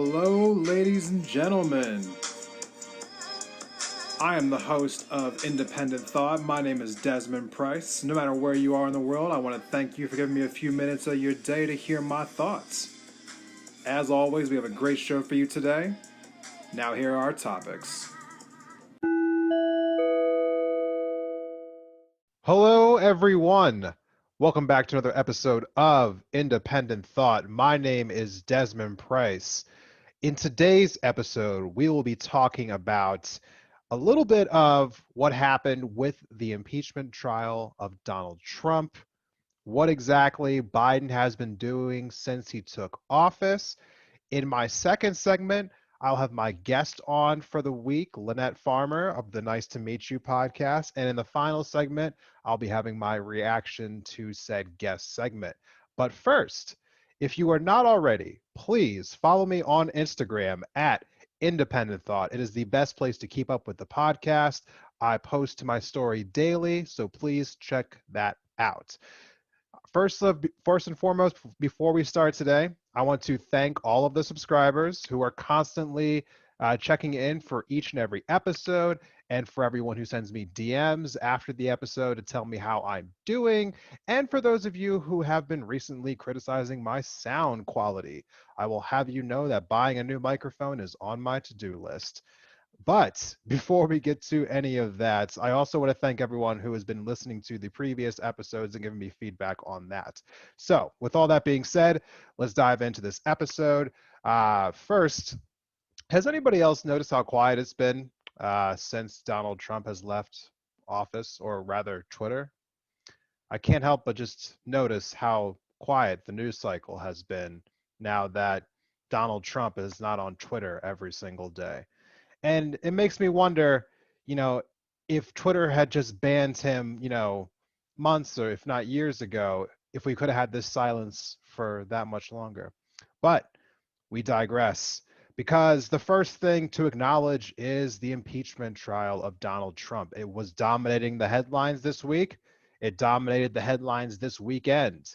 Hello, ladies and gentlemen. I am the host of Independent Thought. My name is Desmond Price. No matter where you are in the world, I want to thank you for giving me a few minutes of your day to hear my thoughts. As always, we have a great show for you today. Now, here are our topics. Hello, everyone. Welcome back to another episode of Independent Thought. My name is Desmond Price. In today's episode, we will be talking about a little bit of what happened with the impeachment trial of Donald Trump, what exactly Biden has been doing since he took office. In my second segment, I'll have my guest on for the week, Lynette Farmer of the Nice to Meet You podcast. And in the final segment, I'll be having my reaction to said guest segment. But first, if you are not already, please follow me on Instagram at Independent Thought. It is the best place to keep up with the podcast. I post to my story daily, so please check that out. First and foremost, before we start today, I want to thank all of the subscribers who are constantly checking in for each and every episode, and for everyone who sends me DMs after the episode to tell me how I'm doing, and for those of you who have been recently criticizing my sound quality. I will have you know that buying a new microphone is on my to-do list. But before we get to any of that, I also want to thank everyone who has been listening to the previous episodes and giving me feedback on that. So, with all that being said, let's dive into this episode. First, has anybody else noticed how quiet it's been since Donald Trump has left office, or rather, Twitter? I can't help but just notice how quiet the news cycle has been now that Donald Trump is not on Twitter every single day. And it makes me wonder, you know, if Twitter had just banned him, months or if not years ago, if we could have had this silence for that much longer. But we digress, because the first thing to acknowledge is the impeachment trial of Donald Trump. It was dominating the headlines this week. It dominated the headlines this weekend.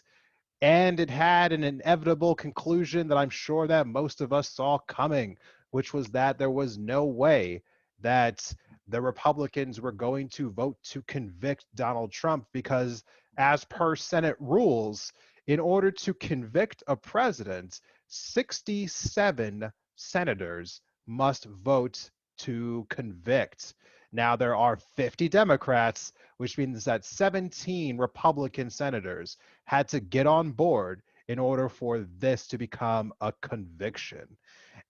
And it had an inevitable conclusion that I'm sure that most of us saw coming, which was that there was no way that the Republicans were going to vote to convict Donald Trump, because, as per Senate rules, in order to convict a president, 67 senators must vote to convict. Now, there are 50 Democrats, which means that 17 Republican senators had to get on board in order for this to become a conviction.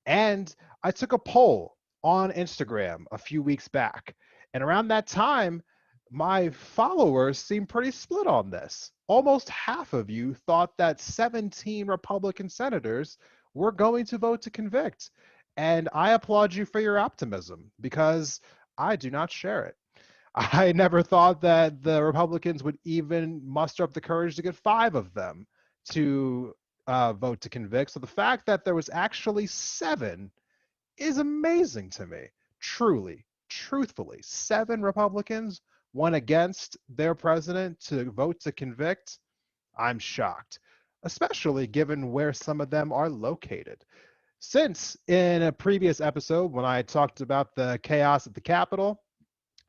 And I took a poll on Instagram a few weeks back. And around that time, my followers seemed pretty split on this. Almost half of you thought that 17 Republican senators were going to vote to convict. And I applaud you for your optimism, because I do not share it. I never thought that the Republicans would even muster up the courage to get 5 of them to vote to convict. So the fact that there was actually 7 is amazing to me. Truly, truthfully, 7 Republicans went against their president to vote to convict. I'm shocked, especially given where some of them are located. Since in a previous episode, when I talked about the chaos at the Capitol,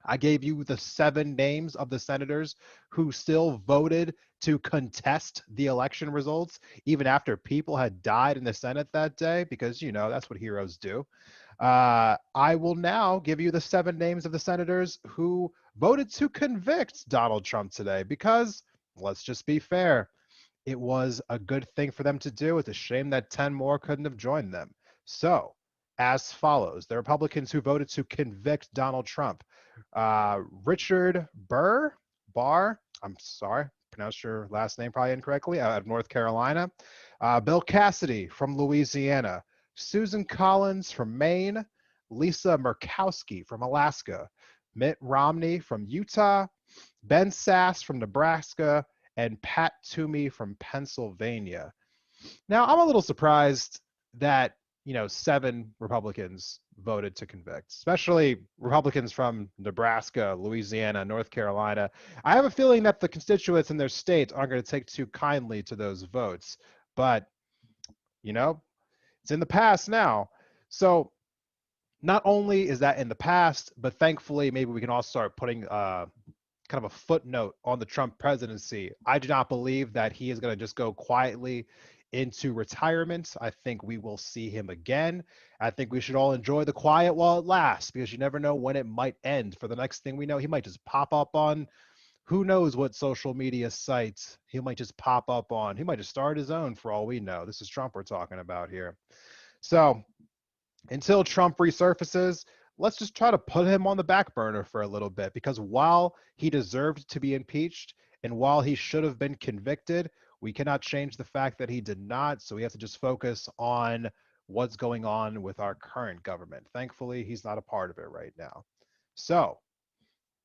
I gave you the 7 names of the senators who still voted to contest the election results, even after people had died in the Senate that day, because, that's what heroes do. I will now give you the 7 names of the senators who voted to convict Donald Trump today, because, let's just be fair, it was a good thing for them to do. It's a shame that 10 more couldn't have joined them. So, as follows: the Republicans who voted to convict Donald Trump: Richard Barr, I'm sorry, pronounced your last name probably incorrectly, out of North Carolina; Bill Cassidy from Louisiana; Susan Collins from Maine; Lisa Murkowski from Alaska; Mitt Romney from Utah; Ben Sass from Nebraska; and Pat Toomey from Pennsylvania. Now, I'm a little surprised that, 7 Republicans voted to convict, especially Republicans from Nebraska, Louisiana, North Carolina. I have a feeling that the constituents in their states aren't going to take too kindly to those votes. But, you know, It's in the past now. So not only is that in the past, but thankfully, maybe we can all start putting kind of a footnote on the Trump presidency. I do not believe that he is going to just go quietly into retirement. I think we will see him again. I think we should all enjoy the quiet while it lasts because you never know when it might end. For the next thing we know, he might just pop up on who knows what social media sites he might just pop up on. He might just start his own for all we know. This is Trump we're talking about here. So until Trump resurfaces, let's just try to put him on the back burner for a little bit because while he deserved to be impeached and while he should have been convicted, we cannot change the fact that he did not. So we have to just focus on what's going on with our current government. Thankfully, he's not a part of it right now. So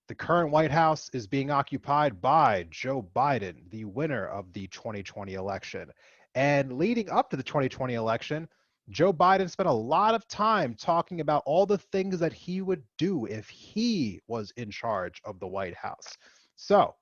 the current White House is being occupied by Joe Biden, the winner of the 2020 election. And leading up to the 2020 election, Joe Biden spent a lot of time talking about all the things that he would do if he was in charge of the White House. So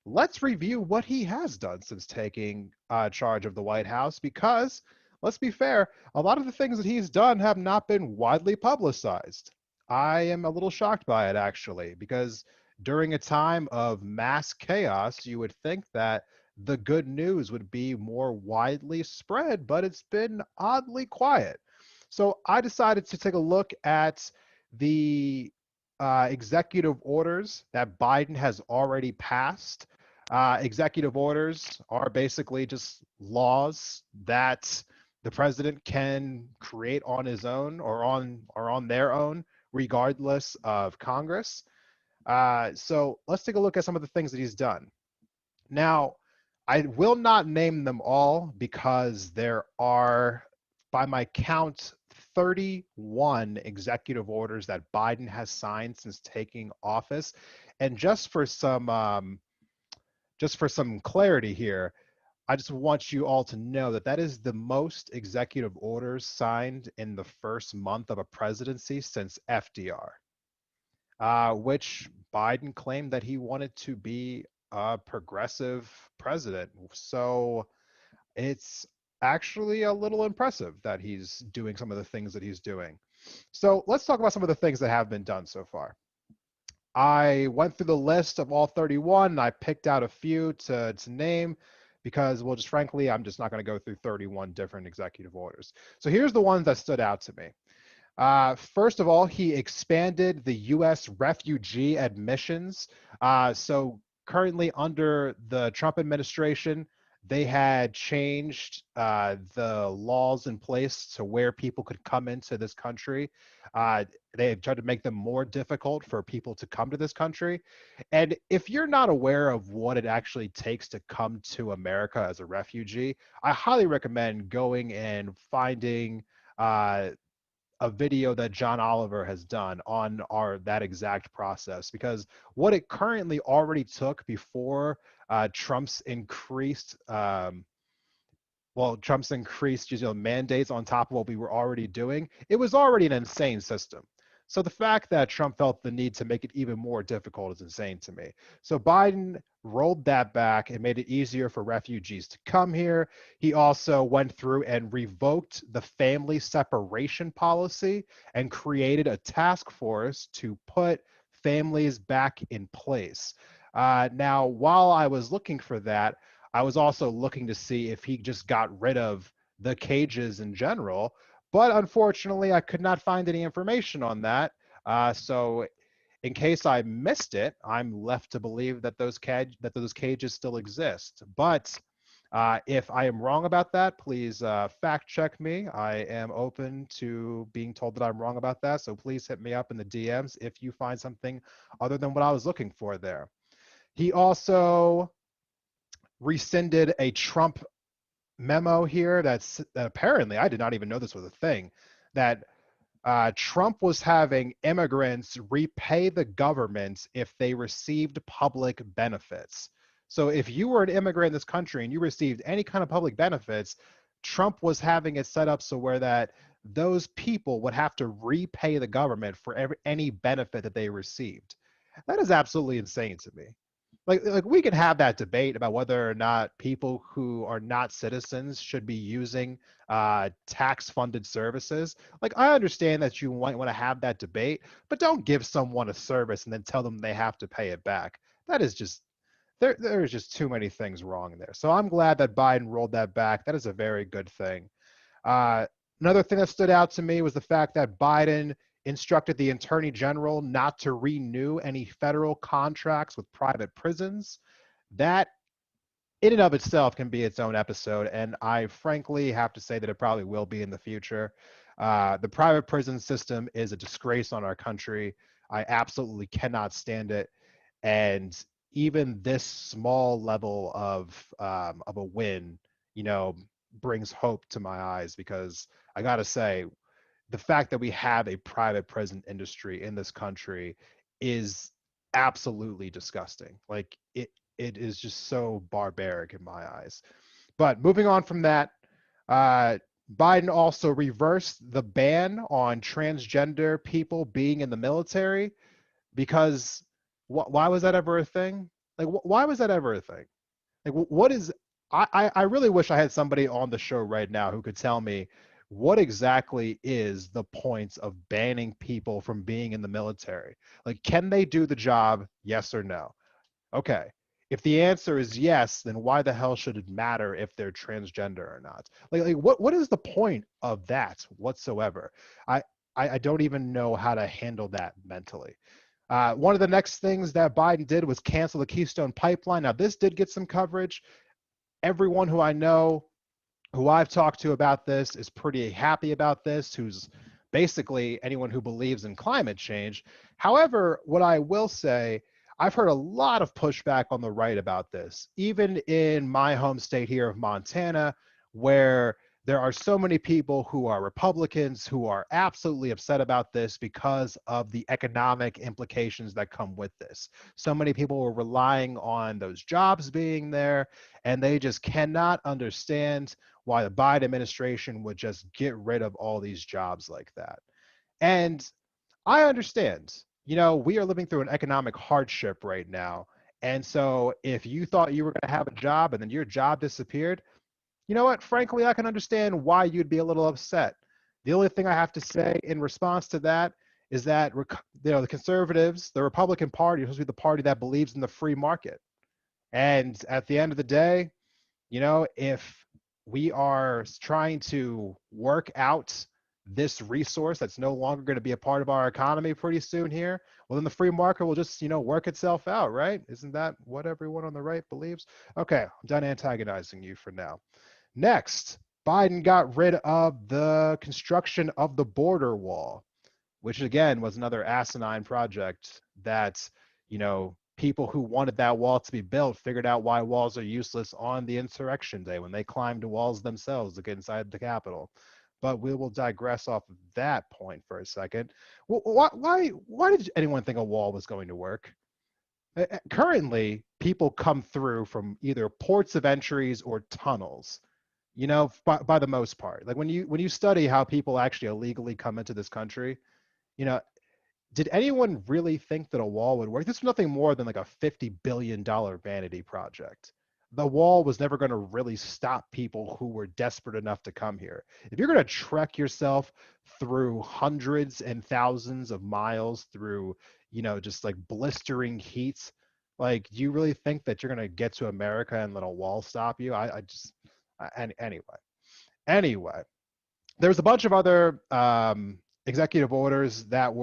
let's review what he has done since taking charge of the White House because, let's be fair, a lot of the things that he's done have not been widely publicized. I am a little shocked by it, actually, because during a time of mass chaos, you would think that the good news would be more widely spread, but it's been oddly quiet. So I decided to take a look at the executive orders that Biden has already passed. Executive orders are basically just laws that the president can create on his own or on their own, regardless of Congress. So let's take a look at some of the things that he's done. Now, I will not name them all because there are, by my count, 31 executive orders that Biden has signed since taking office. And just for some clarity here, I just want you all to know that that is the most executive orders signed in the first month of a presidency since FDR, which Biden claimed that he wanted to be a progressive president. So it's actually a little impressive that he's doing some of the things that he's doing. So let's talk about some of the things that have been done so far. I went through the list of all 31 and I picked out a few to name because, well, just frankly, I'm just not going to go through 31 different executive orders. So here's the ones that stood out to me. First of all, he expanded the U.S. refugee admissions. So currently, under the Trump administration, they had changed the laws in place to where people could come into this country. They tried to make them more difficult for people to come to this country. And if you're not aware of what it actually takes to come to America as a refugee, I highly recommend going and finding a video that John Oliver has done on that exact process because what it currently already took before Trump's increased Trump's increased mandates on top of what we were already doing, it was already an insane system. So the fact that Trump felt the need to make it even more difficult is insane to me. So Biden rolled that back and made it easier for refugees to come here. He also went through and revoked the family separation policy and created a task force to put families back in place. Now, while I was looking for that, I was also looking to see if he just got rid of the cages in general, but unfortunately, I could not find any information on that. So, in case I missed it, I'm left to believe that those cages still exist. But if I am wrong about that, please fact check me. I am open to being told that I'm wrong about that. So please hit me up in the DMs if you find something other than what I was looking for there. He also rescinded a Trump memo here that apparently I did not even know this was a thing, that Trump was having immigrants repay the government if they received public benefits. So if you were an immigrant in this country and you received any kind of public benefits, Trump was having it set up so where that those people would have to repay the government for any benefit that they received. That is absolutely insane to me. like we can have that debate about whether or not people who are not citizens should be using tax funded services. Like I understand that you might want to have that debate, but don't give someone a service and then tell them they have to pay it back. That is just there's just too many things wrong there. So I'm glad that Biden rolled that back. That is a very good thing. uh, Another thing that stood out to me was the fact that Biden instructed the attorney general not to renew any federal contracts with private prisons. That, in and of itself, can be its own episode. And I frankly have to say that it probably will be in the future. The private prison system is a disgrace on our country. I absolutely cannot stand it. And even this small level of a win, you know, brings hope to my eyes because I gotta say, the fact that we have a private prison industry in this country is absolutely disgusting. Like it is just so barbaric in my eyes. But moving on from that, uh, Biden also reversed the ban on transgender people being in the military because why was that ever a thing? Like, why was that ever a thing? Like, what is? I really wish I had somebody on the show right now who could tell me what exactly is the point of banning people from being in the military. Like, can they do the job? Yes or no? Okay. If the answer is yes, then why the hell should it matter if they're transgender or not? Like what is the point of that whatsoever? I I don't even know how to handle that mentally. One of the next things that Biden did was cancel the Keystone Pipeline. Now, this did get some coverage. Everyone who I know, who I've talked to about this, is pretty happy about this, who's basically anyone who believes in climate change. However, what I will say, I've heard a lot of pushback on the right about this, even in my home state here of Montana, where there are so many people who are Republicans who are absolutely upset about this because of the economic implications that come with this. So many people are relying on those jobs being there, and they just cannot understand why the Biden administration would just get rid of all these jobs like that. And I understand, we are living through an economic hardship right now. And so if you thought you were going to have a job and then your job disappeared, you know what? Frankly, I can understand why you'd be a little upset. The only thing I have to say in response to that is that the conservatives, the Republican Party, is supposed to be the party that believes in the free market. And at the end of the day, if we are trying to work out this resource that's no longer going to be a part of our economy pretty soon here, well, then the free market will just, work itself out, right? Isn't that what everyone on the right believes? Okay, I'm done antagonizing you for now. Next, Biden got rid of the construction of the border wall, which again was another asinine project that, people who wanted that wall to be built figured out why walls are useless on the insurrection day when they climbed the walls themselves to get inside the Capitol. But we will digress off of that point for a second. Why did anyone think a wall was going to work? Currently, people come through from either ports of entries or tunnels, by the most part. Like when you study how people actually illegally come into this country, you know, did anyone really think that a wall would work? This was nothing more than like a $50 billion vanity project. The wall was never going to really stop people who were desperate enough to come here. If you're going to trek yourself through hundreds and thousands of miles through, just like blistering heat, like, do you really think that you're going to get to America and let a wall stop you? Anyway, there's a bunch of other executive orders that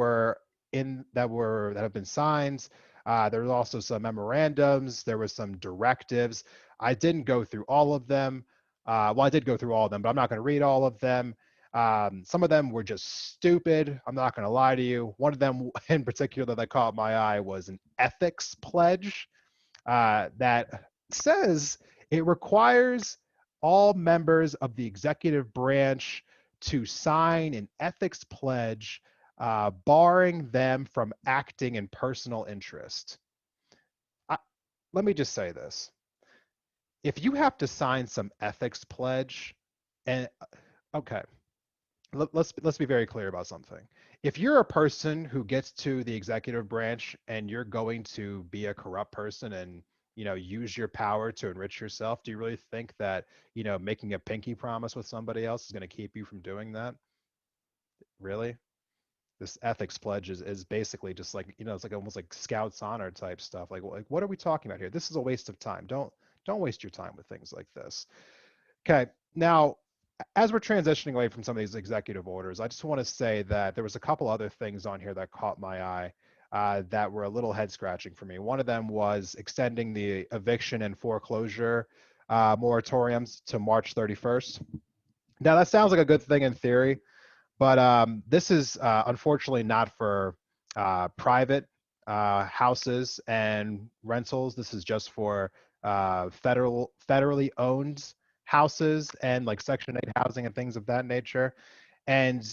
have been signed. There was also some memorandums. There was some directives. I didn't go through all of them. Well, I did go through all of them, but I'm not going to read all of them. Some of them were just stupid. I'm not going to lie to you. One of them in particular that caught my eye was an ethics pledge that says it requires all members of the executive branch to sign an ethics pledge, barring them from acting in personal interest. I, Let me just say this. If you have to sign some ethics pledge, and okay, let's be very clear about something. If you're a person who gets to the executive branch and you're going to be a corrupt person and use your power to enrich yourself? Do you really think that, making a pinky promise with somebody else is going to keep you from doing that? Really? This ethics pledge is basically just like, it's like almost like scouts honor type stuff. Like what are we talking about here? This is a waste of time. Don't waste your time with things like this. Okay. Now, as we're transitioning away from some of these executive orders, I just want to say that there was a couple other things on here that caught my eye, that were a little head scratching for me. One of them was extending the eviction and foreclosure moratoriums to March 31st. Now, that sounds like a good thing in theory, but this is unfortunately not for private houses and rentals. This is just for federally owned houses and like Section 8 housing and things of that nature. And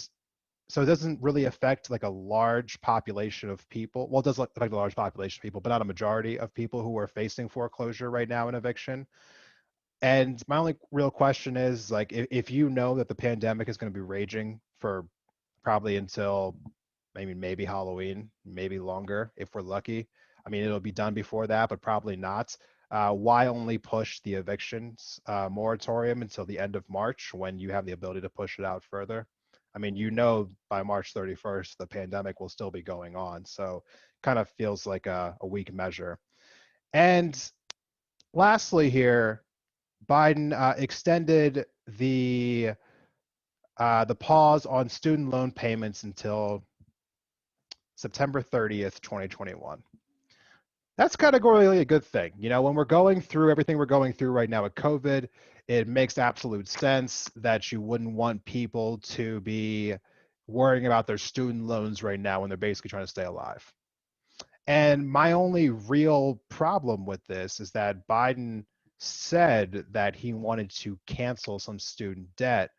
so it doesn't really affect like a large population of people. Well, it does affect a large population of people, but not a majority of people who are facing foreclosure right now in eviction. And my only real question is like, if you know that the pandemic is going to be raging for probably until maybe Halloween, maybe longer if we're lucky. I mean, it'll be done before that, but probably not. Why only push the evictions moratorium until the end of March when you have the ability to push it out further? I mean, by March 31st, the pandemic will still be going on. So kind of feels like a weak measure. And lastly here, Biden extended the pause on student loan payments until September 30th, 2021. That's categorically a good thing. When we're going through everything we're going through right now with COVID, it makes absolute sense that you wouldn't want people to be worrying about their student loans right now when they're basically trying to stay alive. And my only real problem with this is that Biden said that he wanted to cancel some student debt.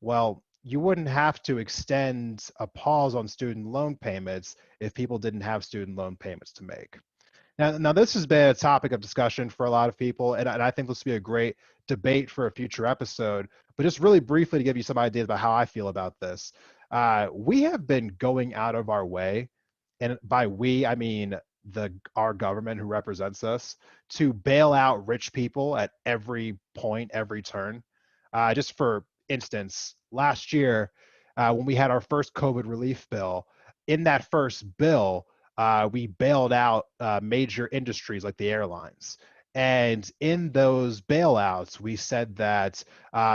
Well, you wouldn't have to extend a pause on student loan payments if people didn't have student loan payments to make. Now this has been a topic of discussion for a lot of people, and I think this will be a great debate for a future episode. But just really briefly to give you some ideas about how I feel about this, we have been going out of our way, and by we I mean our government who represents us, to bail out rich people at every point, every turn. Just for instance, last year when we had our first COVID relief bill, in that first bill we bailed out major industries like the airlines. And in those bailouts, we said that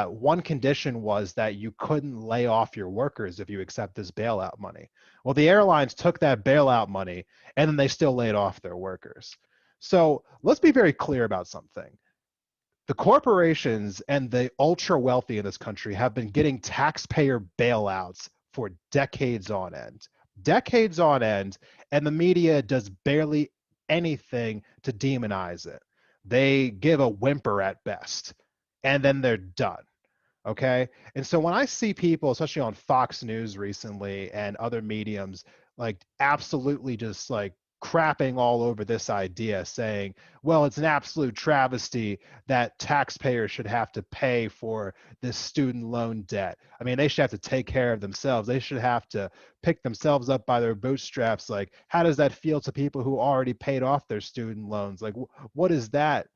one condition was that you couldn't lay off your workers if you accept this bailout money. Well, the airlines took that bailout money and then they still laid off their workers. So let's be very clear about something. The corporations and the ultra wealthy in this country have been getting taxpayer bailouts for decades on end. Decades on end, and the media does barely anything to demonize it. They give a whimper at best, and then they're done. Okay. And so when I see people, especially on Fox News recently and other mediums, like absolutely just like crapping all over this idea, saying, well, it's an absolute travesty that taxpayers should have to pay for this student loan debt. I mean, they should have to take care of themselves. They should have to pick themselves up by their bootstraps. Like, how does that feel to people who already paid off their student loans? Like, what is that?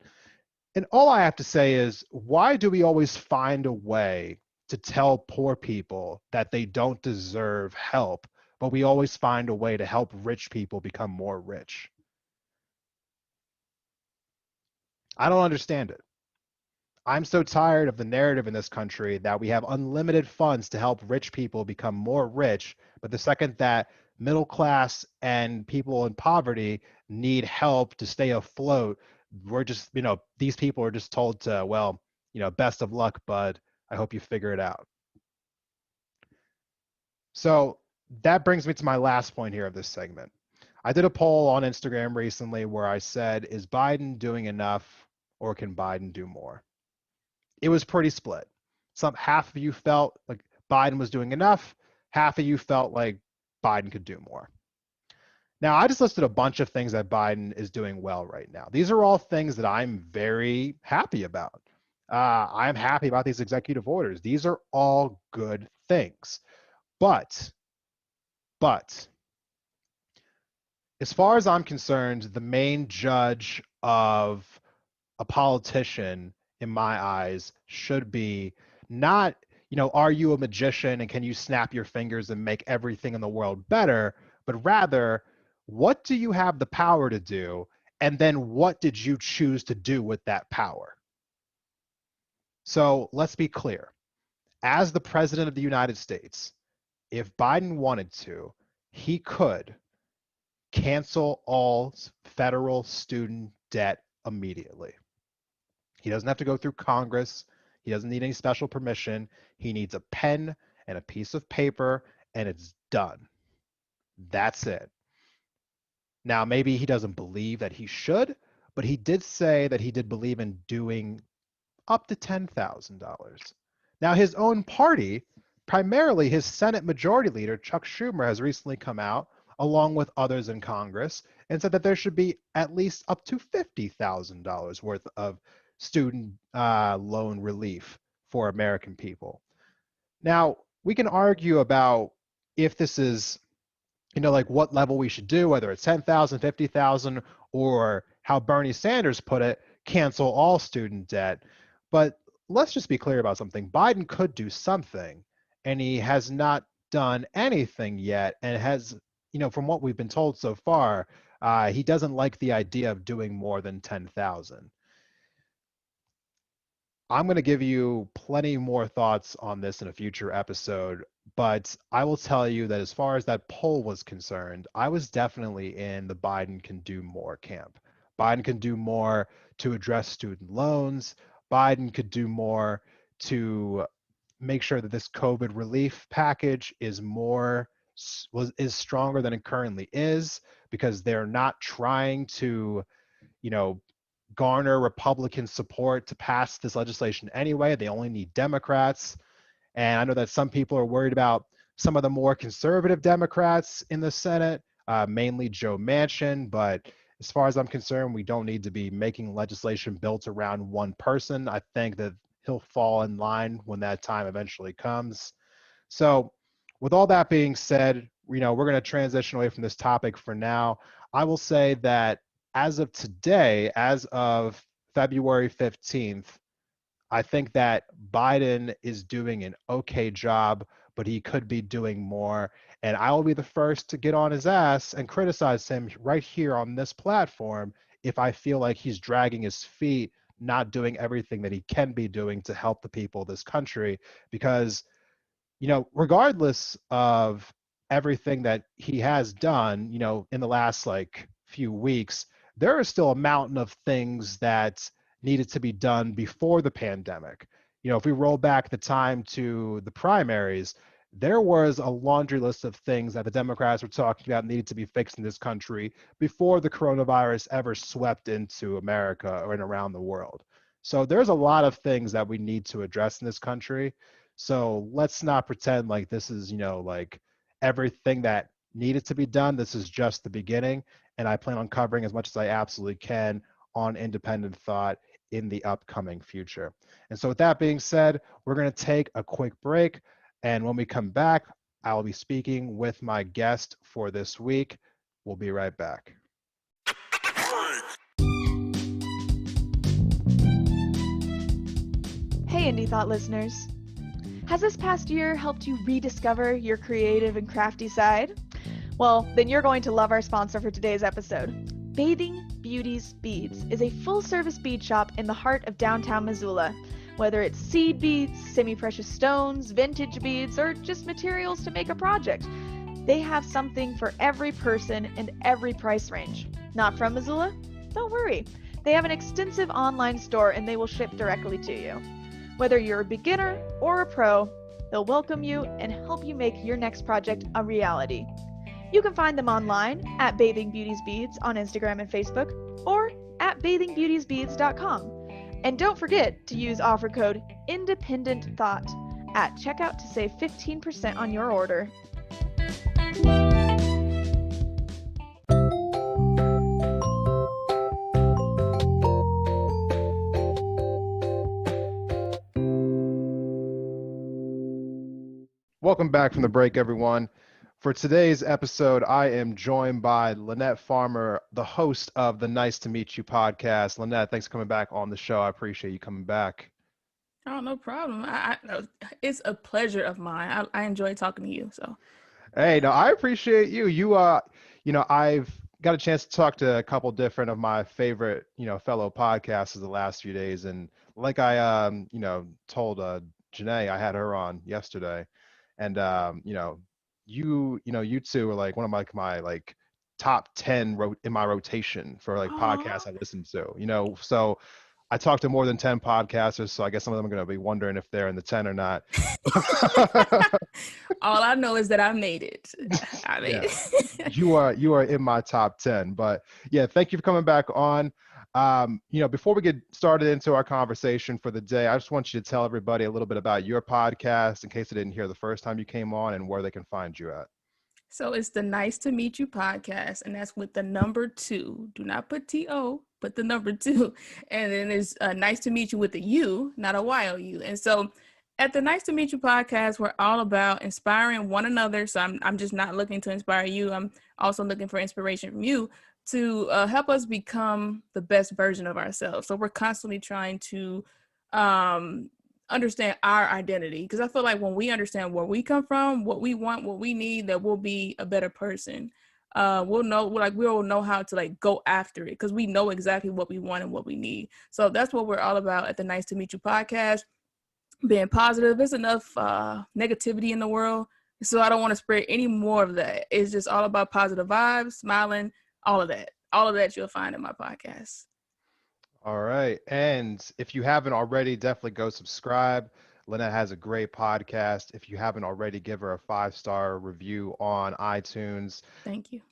And all I have to say is, why do we always find a way to tell poor people that they don't deserve help, but we always find a way to help rich people become more rich? I don't understand it. I'm so tired of the narrative in this country that we have unlimited funds to help rich people become more rich, but the second that middle class and people in poverty need help to stay afloat, we're just, these people are just told to, well, best of luck, bud. I hope you figure it out. So that brings me to my last point here of this segment. I did a poll on Instagram recently where I said, is Biden doing enough or can Biden do more? It was pretty split. Half of you felt like Biden was doing enough, half of you felt like Biden could do more. Now, I just listed a bunch of things that Biden is doing well right now. These are all things that I'm very happy about. I'm happy about these executive orders. These are all good things. But, as far as I'm concerned, the main judge of a politician, in my eyes, should be not, are you a magician and can you snap your fingers and make everything in the world better, but rather, what do you have the power to do? And then what did you choose to do with that power? So let's be clear. As the president of the United States, if Biden wanted to, he could cancel all federal student debt immediately. He doesn't have to go through Congress. He doesn't need any special permission. He needs a pen and a piece of paper, and it's done. That's it. Now, maybe he doesn't believe that he should, but he did say that he did believe in doing up to $10,000. Now, his own party, primarily his Senate Majority Leader, Chuck Schumer, has recently come out, along with others in Congress, and said that there should be at least up to $50,000 worth of student loan relief for American people. Now, we can argue about if this is, like what level we should do, whether it's 10,000, 50,000, or how Bernie Sanders put it, cancel all student debt. But let's just be clear about something. Biden could do something, and he has not done anything yet, and has, from what we've been told so far, he doesn't like the idea of doing more than 10,000. I'm going to give you plenty more thoughts on this in a future episode, but I will tell you that as far as that poll was concerned, I was definitely in the Biden can do more camp. Biden can do more to address student loans. Biden could do more to make sure that this COVID relief package is stronger than it currently is, because they're not trying to, you know, garner Republican support to pass this legislation anyway. They only need Democrats. And I know that some people are worried about some of the more conservative Democrats in the Senate, mainly Joe Manchin. But as far as I'm concerned, we don't need to be making legislation built around one person. I think that he'll fall in line when that time eventually comes. So, with all that being said, we're going to transition away from this topic for now. I will say that as of today, as of February 15th, I think that Biden is doing an okay job, but he could be doing more. And I will be the first to get on his ass and criticize him right here on this platform if I feel like he's dragging his feet, not doing everything that he can be doing to help the people of this country. Because regardless of everything that he has done, in the last like few weeks, there is still a mountain of things that needed to be done before the pandemic. If we roll back the time to the primaries, there was a laundry list of things that the Democrats were talking about needed to be fixed in this country before the coronavirus ever swept into America or around the world. So there's a lot of things that we need to address in this country. So let's not pretend like this is, like everything that needed to be done. This is just the beginning. And I plan on covering as much as I absolutely can on independent thought in the upcoming future. And so with that being said, we're going to take a quick break. And when we come back, I will be speaking with my guest for this week. We'll be right back. Hey, Indie Thought listeners. Has this past year helped you rediscover your creative and crafty side? Well, then you're going to love our sponsor for today's episode. Bathing Beauty's Beads is a full-service bead shop in the heart of downtown Missoula. Whether it's seed beads, semi-precious stones, vintage beads, or just materials to make a project, they have something for every person and every price range. Not from Missoula? Don't worry. They have an extensive online store and they will ship directly to you. Whether you're a beginner or a pro, they'll welcome you and help you make your next project a reality. You can find them online at Bathing Beauty's Beads on Instagram and Facebook, or at bathingbeautiesbeads.com. And don't forget to use offer code INDEPENDENTTHOUGHT at checkout to save 15% on your order. Welcome back from the break, everyone. For today's episode, I am joined by Lynette Farmer, the host of the Nice to Meet You podcast. Lynette, thanks for coming back on the show. I appreciate you coming back. Oh, no problem. It's a pleasure of mine. I enjoy talking to you. So, Hey, no, I appreciate you. I've got a chance to talk to a couple different of my favorite, fellow podcasters the last few days, and like told Janae, I had her on yesterday, and you two are like one of my like top 10 in my rotation for like oh, podcasts I listen to. So I talked to more than 10 podcasters, so I guess some of them are going to be wondering if they're in the 10 or not. all I know is that I made it. I made Yeah, it. you are in my top 10. But yeah, thank you for coming back on. Before we get started into our conversation for the day, I just want you to tell everybody a little bit about your podcast in case they didn't hear the first time you came on and where they can find you at. So it's the Nice to Meet You podcast, and that's with the number 2. Do not put TO, but the number 2. And then it's Nice to Meet You with the U, not a YOU. And so at the Nice to Meet You podcast, we're all about inspiring one another. So I'm just not looking to inspire you. I'm also looking for inspiration from you to help us become the best version of ourselves. So we're constantly trying to um, understand our identity, because I feel like when we understand where we come from, what we want, what we need, that we'll be a better person. We'll know how to like go after it because we know exactly what we want and what we need. So that's what we're all about at the Nice to Meet You podcast. Being positive. There's enough negativity in the world, so I don't want to spread any more of that. It's just all about positive vibes, smiling, all of that. All of that you'll find in my podcast. All right. And if you haven't already, definitely go subscribe. Lynette has a great podcast. If you haven't already, give her a 5-star review on iTunes. Thank you.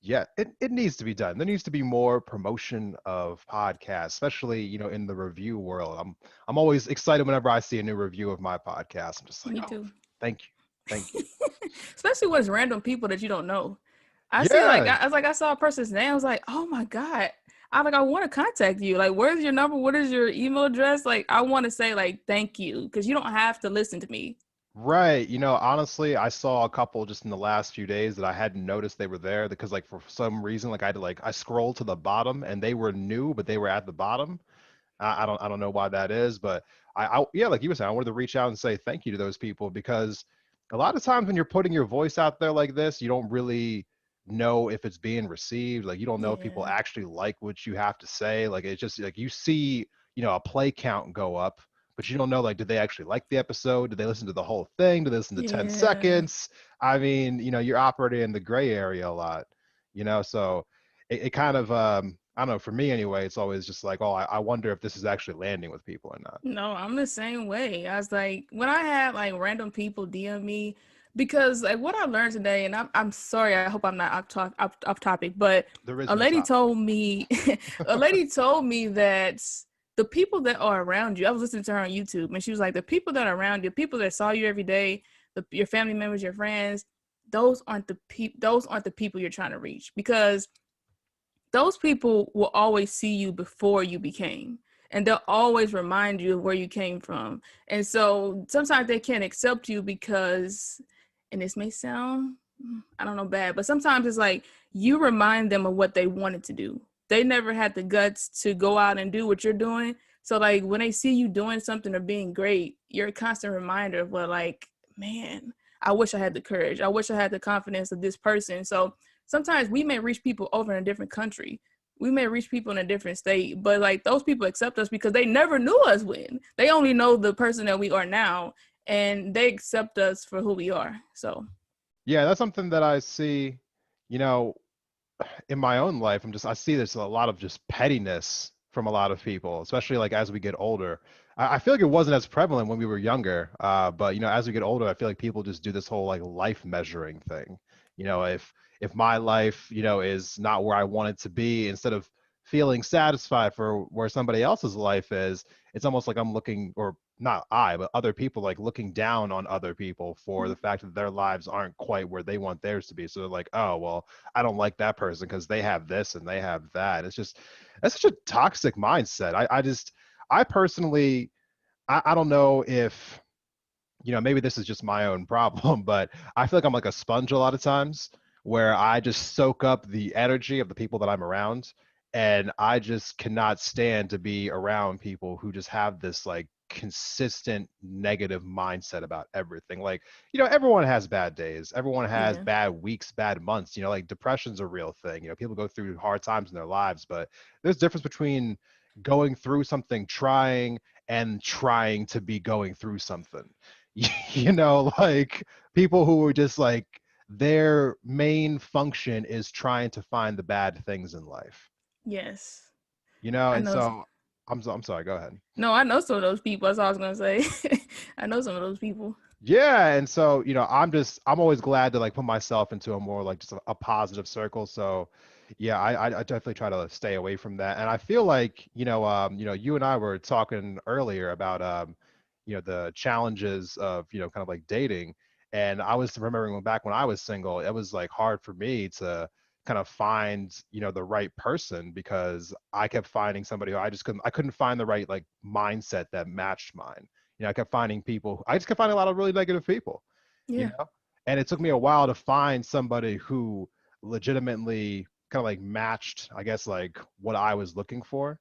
Yeah, it needs to be done. There needs to be more promotion of podcasts, especially, in the review world. I'm always excited whenever I see a new review of my podcast. I'm just like, Me oh, too. thank you. Thank you. Especially when it's random people that you don't know. I see, like, Yeah, I saw a person's name. I was like, oh my God. I want to contact you. Like, where's your number? What is your email address? Like, I want to say, like, thank you, because you don't have to listen to me. right. Honestly, I saw a couple just in the last few days that I hadn't noticed they were there because like for some reason, like I scrolled to the bottom and they were new, but they were at the bottom. I don't know why that is, but yeah, like you were saying, I wanted to reach out and say thank you to those people because a lot of times when you're putting your voice out there like this, you don't really know if it's being received. Like you don't know if people Yeah. actually like what you have to say. Like it's just like you see, a play count go up, but you don't know like did they actually like the episode? Did they listen to the whole thing? Did they listen to 10 Yeah. seconds? I mean, you're operating in the gray area a lot, so it kind of I don't know, for me anyway, it's always just like, oh, I wonder if this is actually landing with people or not. No, I'm the same way. I was like, when I had like random people DM me, because like what I learned today, and I'm sorry, I hope I'm not off topic, but There is a no lady topic. told me, a lady told me that the people that are around you, I was listening to her on YouTube, and she was like, the people that are around you, people that saw you every day, your family members, your friends, those aren't the people you're trying to reach, because those people will always see you before you became, and they'll always remind you of where you came from. And so sometimes they can't accept you because, and this may sound, I don't know, bad, but sometimes it's like you remind them of what they wanted to do. They never had the guts to go out and do what you're doing. So like when they see you doing something or being great, you're a constant reminder of what, like, man, I wish I had the courage, I wish I had the confidence of this person. So sometimes we may reach people over in a different country, we may reach people in a different state, but like those people accept us because they never knew us when. They only know the person that we are now, and they accept us for who we are. So Yeah, that's something that I see, you know, in my own life. I see there's a lot of just pettiness from a lot of people, especially like as we get older. I feel like it wasn't as prevalent when we were younger, but as we get older, I feel like people just do this whole like life measuring thing. If my life, is not where I want it to be, instead of feeling satisfied for where somebody else's life is, it's almost like I'm looking, or not I, but other people like looking down on other people for the fact that their lives aren't quite where they want theirs to be. So they're like, oh, well, I don't like that person because they have this and they have that. That's such a toxic mindset. I personally, I don't know if maybe this is just my own problem, but I feel like I'm like a sponge a lot of times where I just soak up the energy of the people that I'm around. And I just cannot stand to be around people who just have this like consistent negative mindset about everything. Like, everyone has bad days, everyone has Yeah. bad weeks, bad months. Like depression's a real thing. People go through hard times in their lives, but there's a difference between going through something, trying, and trying to be going through something. Like people who are just like their main function is trying to find the bad things in life. Yes. I And know. so I'm sorry, go ahead. No, I know some of those people. That's all I was gonna say. I know some of those people. Yeah, and so I'm always glad to like put myself into a more like just a positive circle. So yeah, I definitely try to stay away from that. And I feel like you and I were talking earlier about the challenges of kind of like dating. And I was remembering back when I was single, it was like hard for me to kind of find the right person because I kept finding somebody who I couldn't find the right like mindset that matched mine. I just kept finding a lot of really negative people, you Yeah. know? And it took me a while to find somebody who legitimately kind of like matched, I guess, like what I was looking for,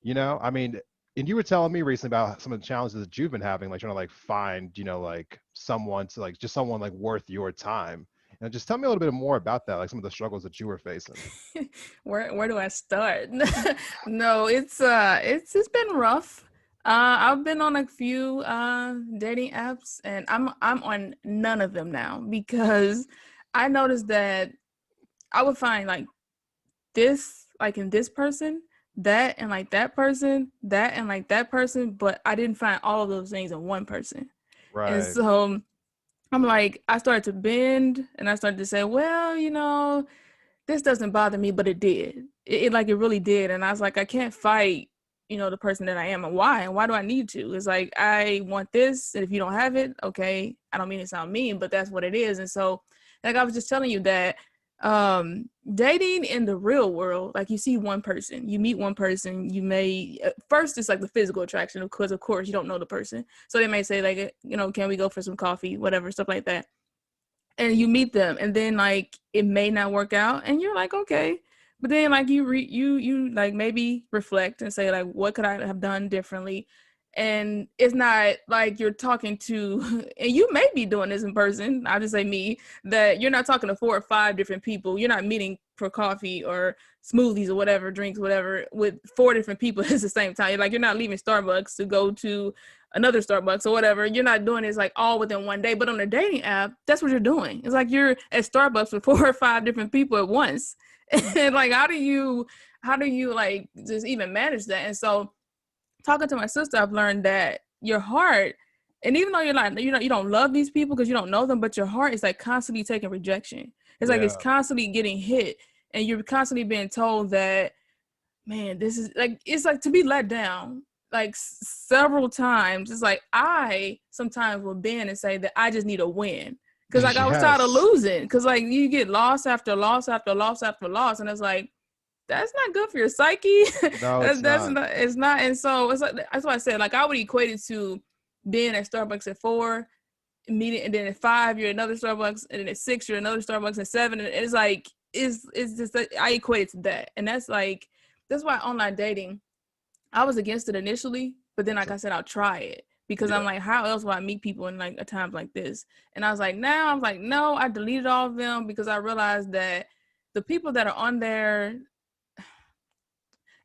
I mean, and you were telling me recently about some of the challenges that you've been having, like trying to like find, like someone to like just someone like worth your time. And just tell me a little bit more about that, like some of the struggles that you were facing. Where do I start? No, it's been rough. I've been on a few dating apps, and I'm on none of them now because I noticed that I would find like this, like in this person, that and like that person, that and like that person, but I didn't find all of those things in one person. And Right. so I'm like, I started to bend and I started to say, well, this doesn't bother me, but it did. It really did. And I was like, I can't fight, the person that I am. And why do I need to? It's like, I want this. And if you don't have it, okay. I don't mean to sound mean, but that's what it is. And so, like I was just telling you that dating in the real world, like you see one person, you meet one person, you may first it's like the physical attraction, because of course you don't know the person. So they may say like, can we go for some coffee, whatever, stuff like that. And you meet them, and then like it may not work out, and you're like, okay, but then like you like maybe reflect and say like, what could I have done differently? And it's not like you're talking to and you may be doing this in person, I'll just say me, that you're not talking to 4 or 5 different people. You're not meeting for coffee or smoothies or whatever, drinks, whatever, with 4 different people at the same time. Like, you're not leaving Starbucks to go to another Starbucks or whatever. You're not doing this like all within one day. But on a dating app, that's what you're doing. It's like you're at Starbucks with 4 or 5 different people at once. And like, how do you like just even manage that? And so talking to my sister, I've learned that your heart, and even though you don't love these people because you don't know them, but your heart is like constantly taking rejection. It's like it's Yeah. constantly getting hit, and you're constantly being told that, man, this is like, it's like to be let down like several times. It's like I sometimes will bend and say that I just need a win because like I was tired of Yes. losing, because like you get loss after loss after loss after loss, and it's like, that's not good for your psyche. No, it's That's not. not, it's not. And so it's like, that's why I said, like, I would equate it to being at Starbucks at 4, meeting, and then at 5 you're at another Starbucks, and then at 6 you're at another Starbucks, and 7, and it's like, it's just that I equate it to that. And that's why online dating, I was against it initially, but then like I said, I'll try it because I'm Yeah. like, how else will I meet people in like a time like this? And I was like, no, I deleted all of them because I realized that the people that are on there,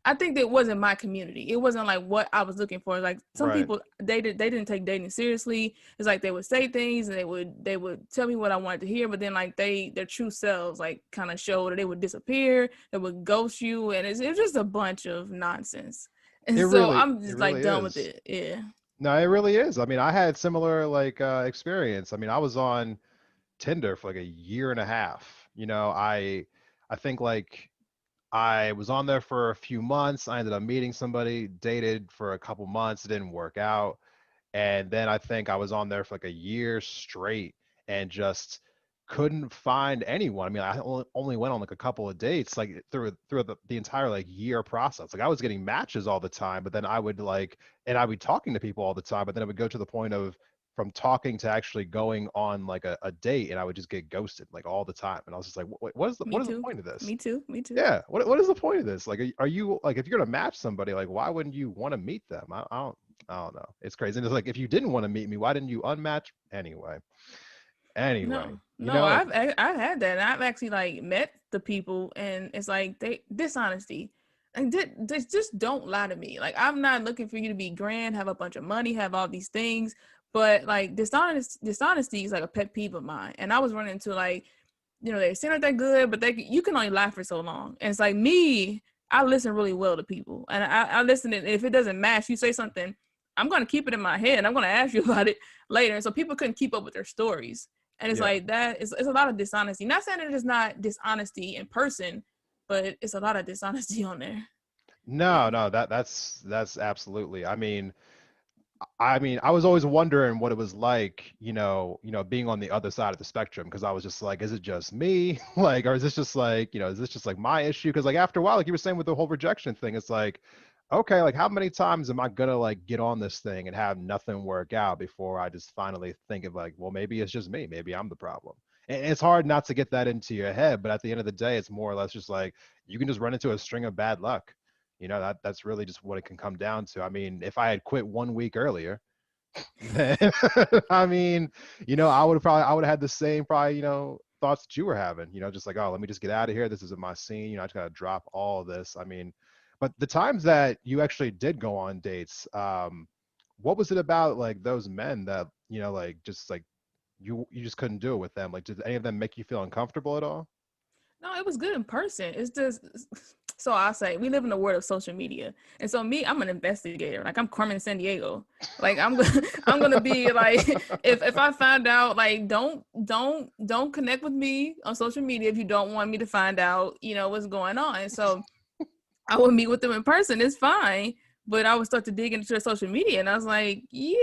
I think that it wasn't my community. It wasn't like what I was looking for. Like, some Right. people, they didn't take dating seriously. It's like they would say things and they would tell me what I wanted to hear, but then like their true selves like kind of showed, or they would disappear, they would ghost you, and it's just a bunch of nonsense. And so I'm It just like really done with is. it. Yeah. No, it really is. I mean, I had similar like experience. I mean, I was on Tinder for like a year and a half. I think like I was on there for a few months. I ended up meeting somebody, dated for a couple months, it didn't work out. And then I think I was on there for like a year straight and just couldn't find anyone. I mean, I only went on like a couple of dates like through the entire like year process. Like I was getting matches all the time, but then I would like, and I would be talking to people all the time, but then it would go to the point of from talking to actually going on like a date, and I would just get ghosted like all the time. And I was just like, what is the Me what is the too. point of this? Me too. Me too. Yeah, what is the point of this? Like, are you like, if you're gonna match somebody, like, why wouldn't you want to meet them? I don't know. It's crazy. And it's like, if you didn't want to meet me, why didn't you unmatch anyway? Anyway, No, you no, know, like, I've had that. And I've actually like met the people, and it's like they dishonesty, and they just don't lie to me. Like I'm not looking for you to be grand, have a bunch of money, have all these things, but like dishonesty is like a pet peeve of mine. And I was running into like, they seem like they're good, but you can only lie for so long. And it's like me, I listen really well to people, and I listen. And if it doesn't match, you say something, I'm gonna keep it in my head. I'm gonna ask you about it later. And so people couldn't keep up with their stories. And it's yeah. like that. It's a lot of dishonesty. Not saying it is not dishonesty in person, but it's a lot of dishonesty on there. No, no, that's absolutely. I mean, I was always wondering what it was like, being on the other side of the spectrum, because I was just like, is it just me? Like, or is this just like, is this just like my issue? Because like after a while, like you were saying with the whole rejection thing, it's like, okay, like how many times am I gonna like get on this thing and have nothing work out before I just finally think of like, well, maybe it's just me, maybe I'm the problem. And it's hard not to get that into your head, but at the end of the day, it's more or less just like you can just run into a string of bad luck. That's really just what it can come down to. I mean, if I had quit 1 week earlier, then I mean, I would have had the same probably, thoughts that you were having, just like, oh, let me just get out of here. This isn't my scene. I just gotta drop all of this. I mean, but the times that you actually did go on dates, what was it about like those men that, like just like you just couldn't do it with them? Like, did any of them make you feel uncomfortable at all? No, it was good in person. It's just so I say we live in the world of social media, and so me, I'm an investigator. Like I'm Carmen Sandiego. Like I'm gonna be like if I find out, like don't connect with me on social media if you don't want me to find out what's going on. And so I would meet with them in person. It's fine. But I would start to dig into their social media, and I was like, yeah,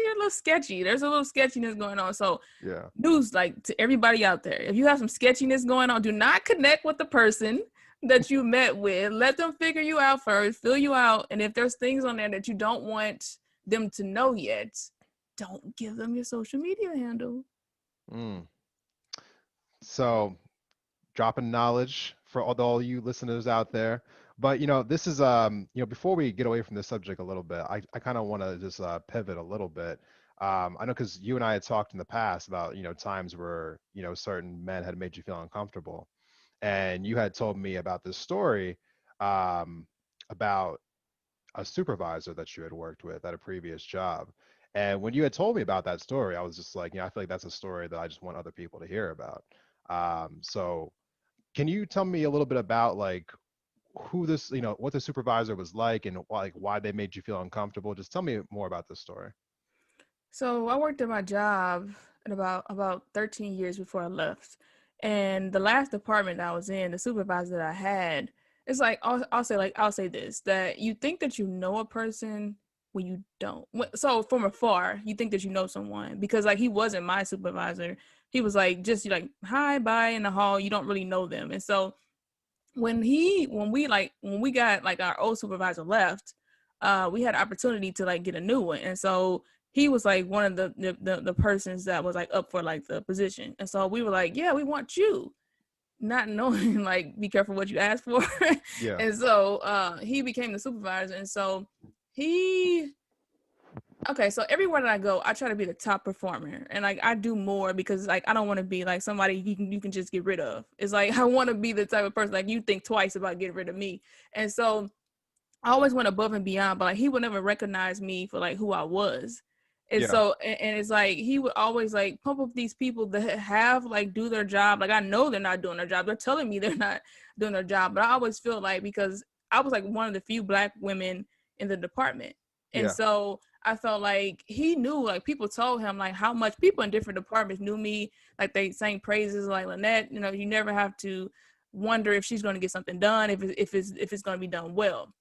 you're a little sketchy. There's a little sketchiness going on. So Yeah. news, like to everybody out there, if you have some sketchiness going on, do not connect with the person that you met with. Let them figure you out first, fill you out. And if there's things on there that you don't want them to know yet, don't give them your social media handle. Mm. So dropping knowledge for all you listeners out there. But this is before we get away from this subject a little bit, I kind of want to just pivot a little bit. I know because you and I had talked in the past about times where certain men had made you feel uncomfortable, and you had told me about this story about a supervisor that you had worked with at a previous job. And when you had told me about that story, I was just like, I feel like that's a story that I just want other people to hear about. So can you tell me a little bit about like who this, what the supervisor was like, and like why they made you feel uncomfortable? Just tell me more about this story. So I worked at my job at about 13 years before I left. And the last department I was in, the supervisor that I had, it's like I'll say this, that you think that you know a person when you don't. So from afar, you think that you know someone because like he wasn't my supervisor. He was like just like hi, bye in the hall. You don't really know them. And so when we got like our old supervisor left, we had opportunity to like get a new one. And so he was like one of the persons that was like up for like the position. And so we were like, yeah, we want you, not knowing like be careful what you ask for. Yeah. And so he became the supervisor. And so so everywhere that I go, I try to be the top performer, and like I do more because like I don't want to be like somebody you can just get rid of. It's like I want to be the type of person like you think twice about getting rid of me. And so I always went above and beyond, but like he would never recognize me for like who I was. And Yeah. so and it's like he would always like pump up these people that have like do their job. Like I know they're not doing their job. They're telling me they're not doing their job, but I always feel like because I was like one of the few Black women in the department. And Yeah. so I felt like he knew, like people told him like how much people in different departments knew me. Like they sang praises like Lynette, you never have to wonder if she's going to get something done, if it's going to be done well.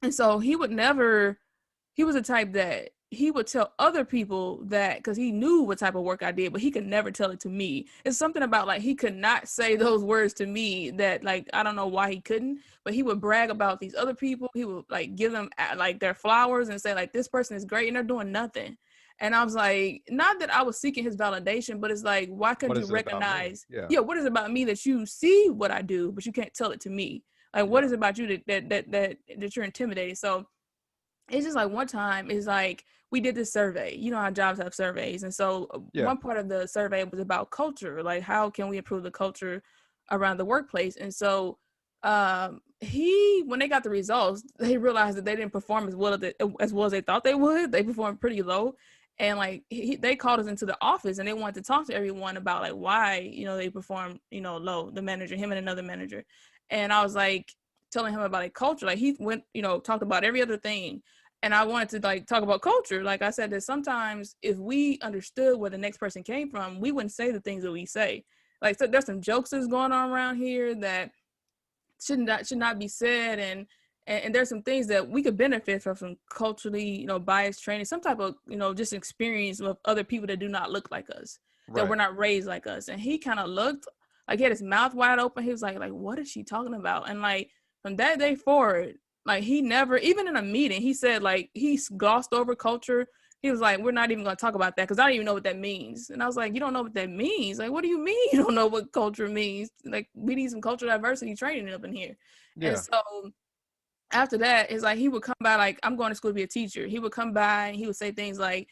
And so he was the type that he would tell other people that because he knew what type of work I did, but he could never tell it to me. It's something about like he could not say those words to me that like I don't know why he couldn't, but he would brag about these other people. He would like give them like their flowers and say like this person is great and they're doing nothing. And I was like, not that I was seeking his validation, but it's like, why couldn't What you is it about me? recognize, Yeah. yeah, what is it about me that you see what I do, but you can't tell it to me? Like, what Yeah. is it about you that you're intimidated? So it's just like one time is like we did this survey. You know how jobs have surveys, and so Yeah. one part of the survey was about culture, like how can we improve the culture around the workplace. And so when they got the results, they realized that they didn't perform as well as they thought they would. They performed pretty low. And like they called us into the office and they wanted to talk to everyone about like why they performed low, the manager, him and another manager. And I was like telling him about like culture, like he went talked about every other thing, and I wanted to like talk about culture. Like I said, that sometimes if we understood where the next person came from, we wouldn't say the things that we say. Like, so there's some jokes that's going on around here that should not be said, and there's some things that we could benefit from culturally biased training, some type of just experience with other people that do not look like us, that were not raised like us. And he kind of looked like he had his mouth wide open. He was like what is she talking about? And like from that day forward, like he never, even in a meeting, he said like he glossed over culture. He was like, we're not even going to talk about that because I don't even know what that means. And I was like, you don't know what that means? Like, what do you mean you don't know what culture means? Like, we need some cultural diversity training up in here. Yeah. And so after that, it's like he would come by, like, I'm going to school to be a teacher. He would come by and he would say things like,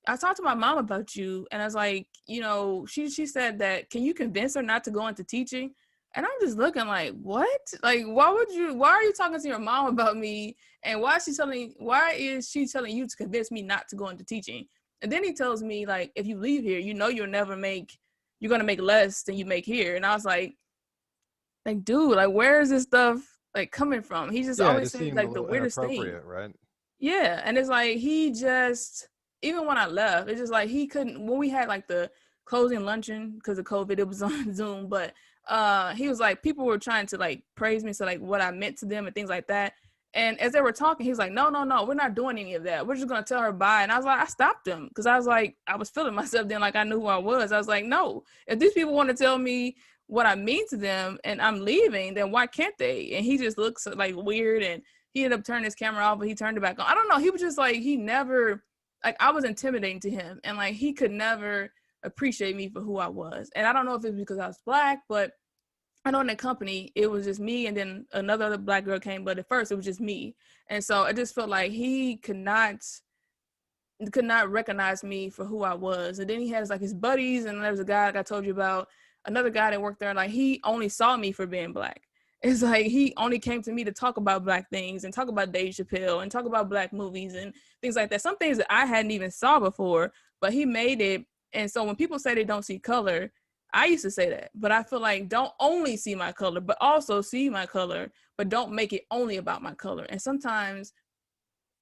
I talked to my mom about you. And I was like, she said that, can you convince her not to go into teaching? And I'm just looking like, what? Like, why are you talking to your mom about me? And why is she telling you to convince me not to go into teaching? And then he tells me, like, if you leave here, you're going to make less than you make here. And I was like, dude, like, where is this stuff like coming from? He just always says like the weirdest thing. Right? Yeah. And it's like, even when I left, it's just like he couldn't, when we had like the closing luncheon because of COVID, it was on Zoom, but he was like, people were trying to like praise me, so like what I meant to them and things like that. And as they were talking, he was like, no, we're not doing any of that. We're just gonna tell her bye. And I was like, I stopped him because I was like, I was feeling myself then, like I knew who I was. I was like, no, if these people want to tell me what I mean to them and I'm leaving, then why can't they? And he just looks like weird, and he ended up turning his camera off, but he turned it back on. I don't know. He was just like, he never, like, I was intimidating to him, and like he could never appreciate me for who I was. And I don't know if it's because I was Black, but I know in the company it was just me, and then another other Black girl came, but at first it was just me. And so I just felt like he could not recognize me for who I was. And then he has like his buddies, and there was a guy like I told you about, another guy that worked there, like he only saw me for being Black. It's like he only came to me to talk about Black things and talk about Dave Chappelle and talk about Black movies and things like that. Some things that I hadn't even saw before, but he made it. And so when people say they don't see color, I used to say that, but I feel like don't only see my color, but also see my color, but don't make it only about my color. And sometimes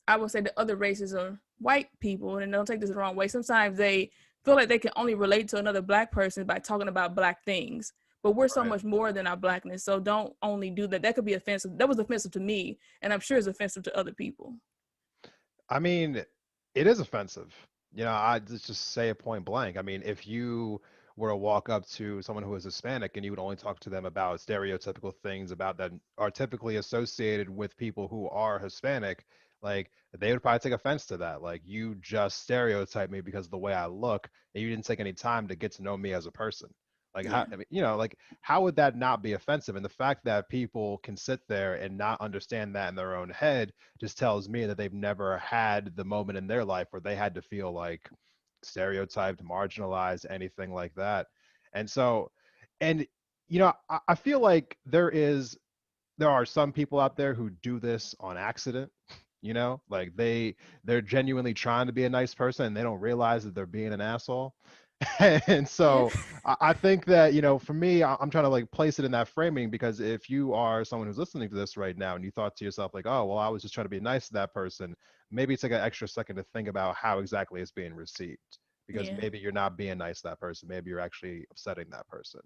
I would say that other races are white people, and don't take this the wrong way. Sometimes they feel like they can only relate to another Black person by talking about Black things, but we're so much more than our Blackness. So don't only do that. That could be offensive. That was offensive to me, and I'm sure it's offensive to other people. I mean, it is offensive. I just say it point blank. I mean, if you were to walk up to someone who is Hispanic and you would only talk to them about stereotypical things about that are typically associated with people who are Hispanic, like they would probably take offense to that. Like, you just stereotype me because of the way I look, and you didn't take any time to get to know me as a person. Like, how, I mean, like, how would that not be offensive? And the fact that people can sit there and not understand that in their own head just tells me that they've never had the moment in their life where they had to feel like stereotyped, marginalized, anything like that. And so, and I feel like there are some people out there who do this on accident. Like they're genuinely trying to be a nice person and they don't realize that they're being an asshole. And so I think that, for me, I'm trying to like place it in that framing, because if you are someone who's listening to this right now and you thought to yourself like, oh, well, I was just trying to be nice to that person, maybe take an extra second to think about how exactly it's being received, because maybe you're not being nice to that person. Maybe you're actually upsetting that person.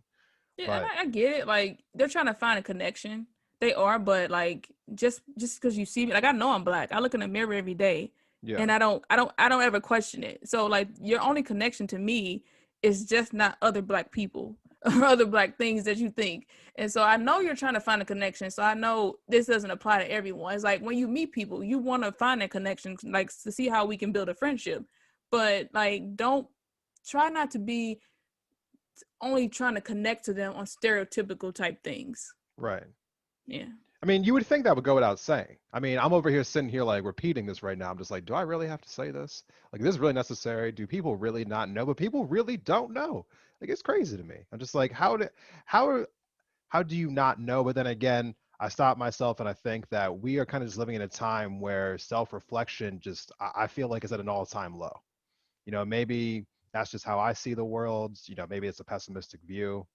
Yeah, But and I get it. Like, they're trying to find a connection. They are, but like just because you see me, like I know I'm Black. I look in the mirror every day, and I don't ever question it. So like your only connection to me is just not other Black people or other Black things that you think. And so I know you're trying to find a connection. So I know this doesn't apply to everyone. It's like when you meet people, you want to find a connection, like to see how we can build a friendship. but like don't try not to be only trying to connect to them on stereotypical type things. Right. Yeah. I mean, you would think that would go without saying. I mean, I'm over here sitting here like repeating this right now. I'm just like, do I really have to say this? Like, is this really necessary? Do people really not know? But people really don't know. Like, it's crazy to me. I'm just like, how how do you not know? But then again, I stop myself and I think that we are kind of just living in a time where self-reflection just I feel like is at an all-time low. Maybe that's just how I see the world. Maybe it's a pessimistic view,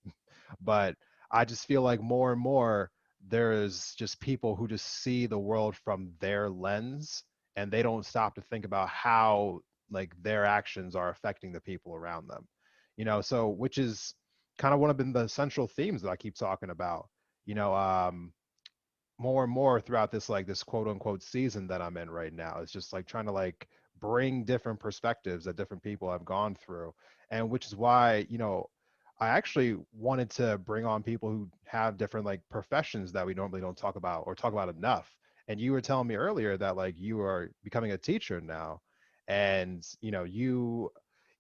but I just feel like more and more there's just people who just see the world from their lens and they don't stop to think about how like their actions are affecting the people around them. So which is kind of one of the central themes that I keep talking about. You know, more and more throughout this quote unquote season that I'm in right now. It's just like trying to like bring different perspectives that different people have gone through. And which is why, I actually wanted to bring on people who have different like professions that we normally don't talk about or talk about enough. And you were telling me earlier that like you are becoming a teacher now. And you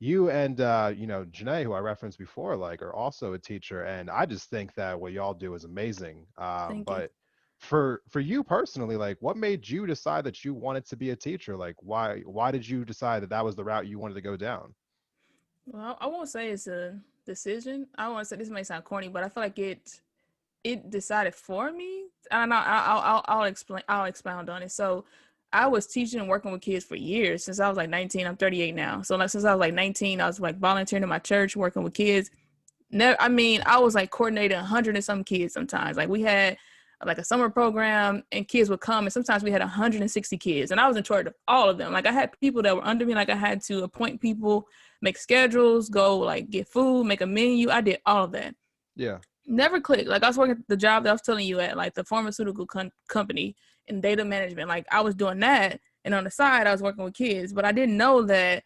and Janae, who I referenced before, like are also a teacher. And I just think that what y'all do is amazing. Thank you. But for you personally, like what made you decide that you wanted to be a teacher? Like why did you decide that that was the route you wanted to go down? Well, I won't say it's a decision. I won't say this may sound corny, but I feel like it decided for me. And I'll explain. I'll expound on it. So, I was teaching and working with kids for years since I was like 19. I'm 38 now. So like since I was like 19, I was like volunteering in my church, working with kids. I mean, I was like coordinating 100 and some kids sometimes. Like we had like a summer program and kids would come and sometimes we had 160 kids and I was in charge of all of them. Like I had people that were under me. Like I had to appoint people, make schedules, go like get food, make a menu. I did all of that. Yeah. Never clicked. Like I was working at the job that I was telling you at, like the pharmaceutical company in data management. Like I was doing that. And on the side, I was working with kids, but I didn't know that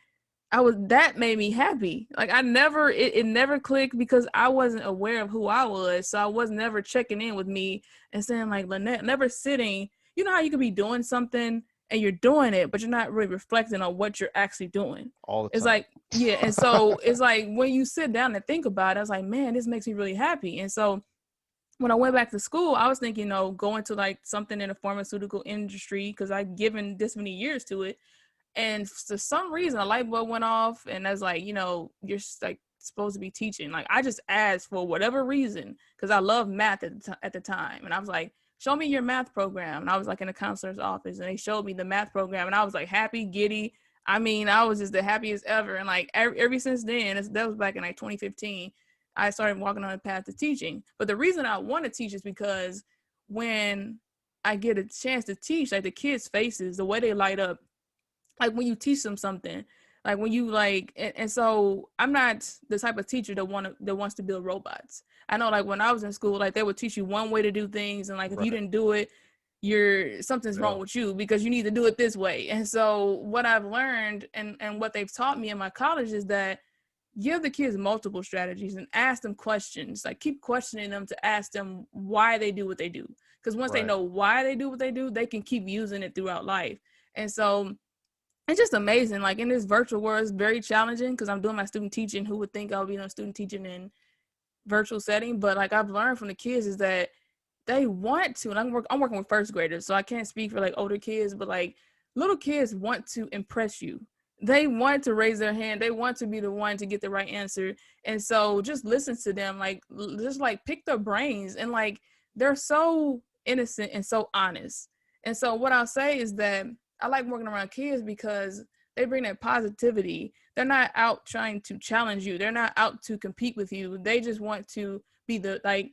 that made me happy. Like it never clicked because I wasn't aware of who I was. So I was never checking in with me and saying like, Lynette, never sitting, you know how you could be doing something and you're doing it, but you're not really reflecting on what you're actually doing. All the time. It's like, yeah. And so it's like, when you sit down and think about it, I was like, man, this makes me really happy. And so when I went back to school, I was thinking, going to like something in the pharmaceutical industry because I'd given this many years to it. And for some reason, a light bulb went off, and I was like, you're like supposed to be teaching. Like I just asked for whatever reason because I love math at the time, and I was like, show me your math program. And I was like in a counselor's office, and they showed me the math program, and I was like happy, giddy. I mean, I was just the happiest ever. And like ever since then, that was back in like 2015, I started walking on the path to teaching. But the reason I want to teach is because when I get a chance to teach, like the kids' faces, the way they light up. Like when you teach them something, like when you like, and so I'm not the type of teacher that wants to build robots. I know like when I was in school, like they would teach you one way to do things. And like, if you didn't do it, something's wrong with you because you need to do it this way. And so what I've learned and what they've taught me in my college is that give the kids multiple strategies and ask them questions. Like keep questioning them to ask them why they do what they do. Because once they know why they do what they do, they can keep using it throughout life. And so it's just amazing. Like in this virtual world, it's very challenging because I'm doing my student teaching. Who would think I would be doing student teaching in virtual setting? But like I've learned from the kids is that they want to, and I'm working with first graders, so I can't speak for like older kids, but like little kids want to impress you. They want to raise their hand. They want to be the one to get the right answer. And so just listen to them, like just like pick their brains, and like they're so innocent and so honest. And so what I'll say is that I like working around kids because they bring that positivity. They're not out trying to challenge you. They're not out to compete with you. They just want to be they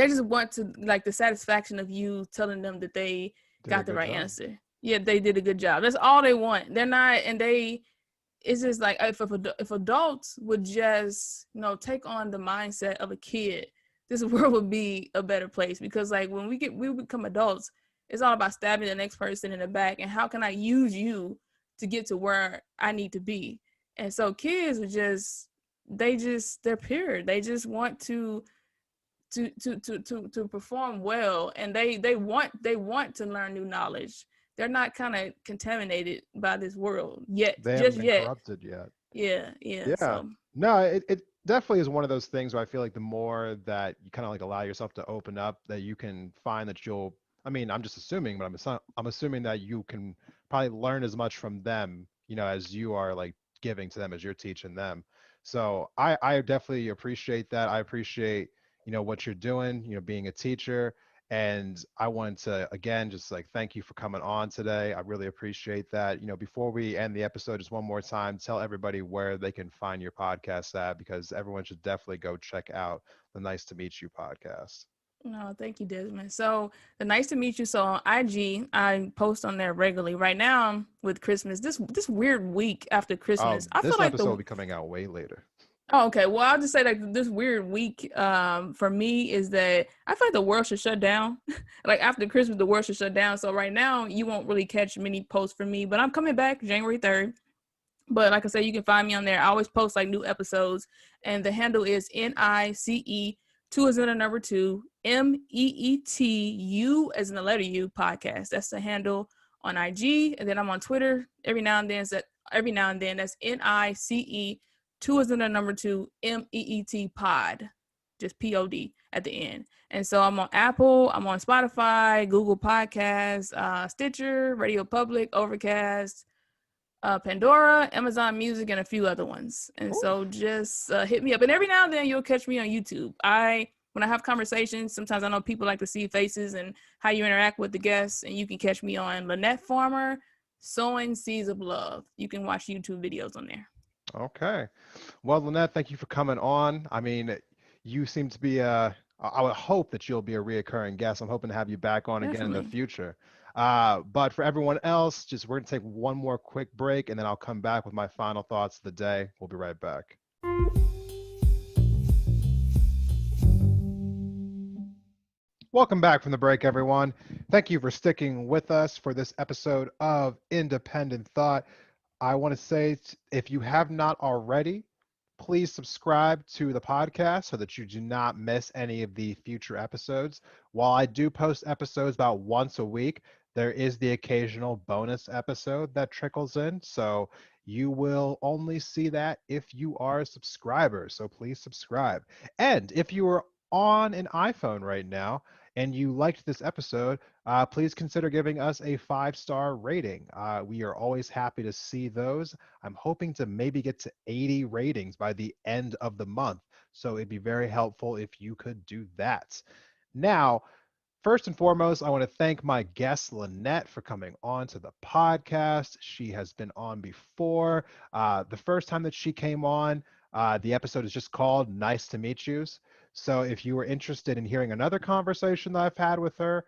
just want to like the satisfaction of you telling them that they got the right answer. Yeah, they did a good job. That's all they want. They're not, and it's just like if adults would just, take on the mindset of a kid, this world would be a better place. Because like when we become adults, it's all about stabbing the next person in the back and how can I use you to get to where I need to be. And so kids they're pure. They just want to perform well, and they want to learn new knowledge. they're not kind of contaminated by this world yet, They haven't just been yet. corrupted yet. Yeah. Yeah. So No, it definitely is one of those things where I feel like the more that you kind of like allow yourself to open up, that you can find that you'll, I mean, I'm just assuming, but I'm assuming that you can probably learn as much from them, as you are like giving to them as you're teaching them. So I definitely appreciate that. I appreciate, what you're doing, being a teacher. And I want to again just like thank you for coming on today. I really appreciate that. Before we end the episode, just one more time, tell everybody where they can find your podcast at, because everyone should definitely go check out the Nice to Meet You podcast. no, thank you, Desmond. So the nice to meet you. So on IG, I post on there regularly. Right now with Christmas, this weird week after Oh, Christmas, I feel this like episode will the be coming out way later. Oh, okay. Well, I'll just say like this weird week for me is that I feel like the world should shut down. Like after Christmas, the world should shut down. So right now, you won't really catch many posts from me, but I'm coming back January 3rd. But like I said, you can find me on there. I always post like new episodes, and the handle is NICE, two as in the number two, MEETU as in the letter U podcast. That's the handle on IG, and then I'm on Twitter every now and then. That's NICE, two as in the number two, MEET pod, just POD at the end. And so I'm on Apple, I'm on Spotify, Google Podcasts, Stitcher, Radio Public, Overcast, Pandora, Amazon Music, and a few other ones. And so just hit me up. And every now and then you'll catch me on YouTube. When I have conversations, sometimes I know people like to see faces and how you interact with the guests. And you can catch me on Lynette Farmer, Sowing Seeds of Love. You can watch YouTube videos on there. Okay. Well, Lynette, thank you for coming on. I mean, you seem to be I would hope that you'll be a reoccurring guest. I'm hoping to have you back on again in the Definitely. future. But for everyone else, just we're gonna take one more quick break and then I'll come back with my final thoughts of the day. We'll be right back. Welcome back from the break, everyone. Thank you for sticking with us for this episode of Independent Thought. I want to say if you have not already, please subscribe to the podcast so that you do not miss any of the future episodes. While I do post episodes about once a week, there is the occasional bonus episode that trickles in. So you will only see that if you are a subscriber. So please subscribe. And if you are on an iPhone right now and you liked this episode, please consider giving us a 5-star rating. We are always happy to see those. I'm hoping to maybe get to 80 ratings by the end of the month. So it'd be very helpful if you could do that. Now, first and foremost, I want to thank my guest, Lynette, for coming on to the podcast. She has been on before. The first time that she came on, the episode is just called Nice to Meet Yous. So if you were interested in hearing another conversation that I've had with her,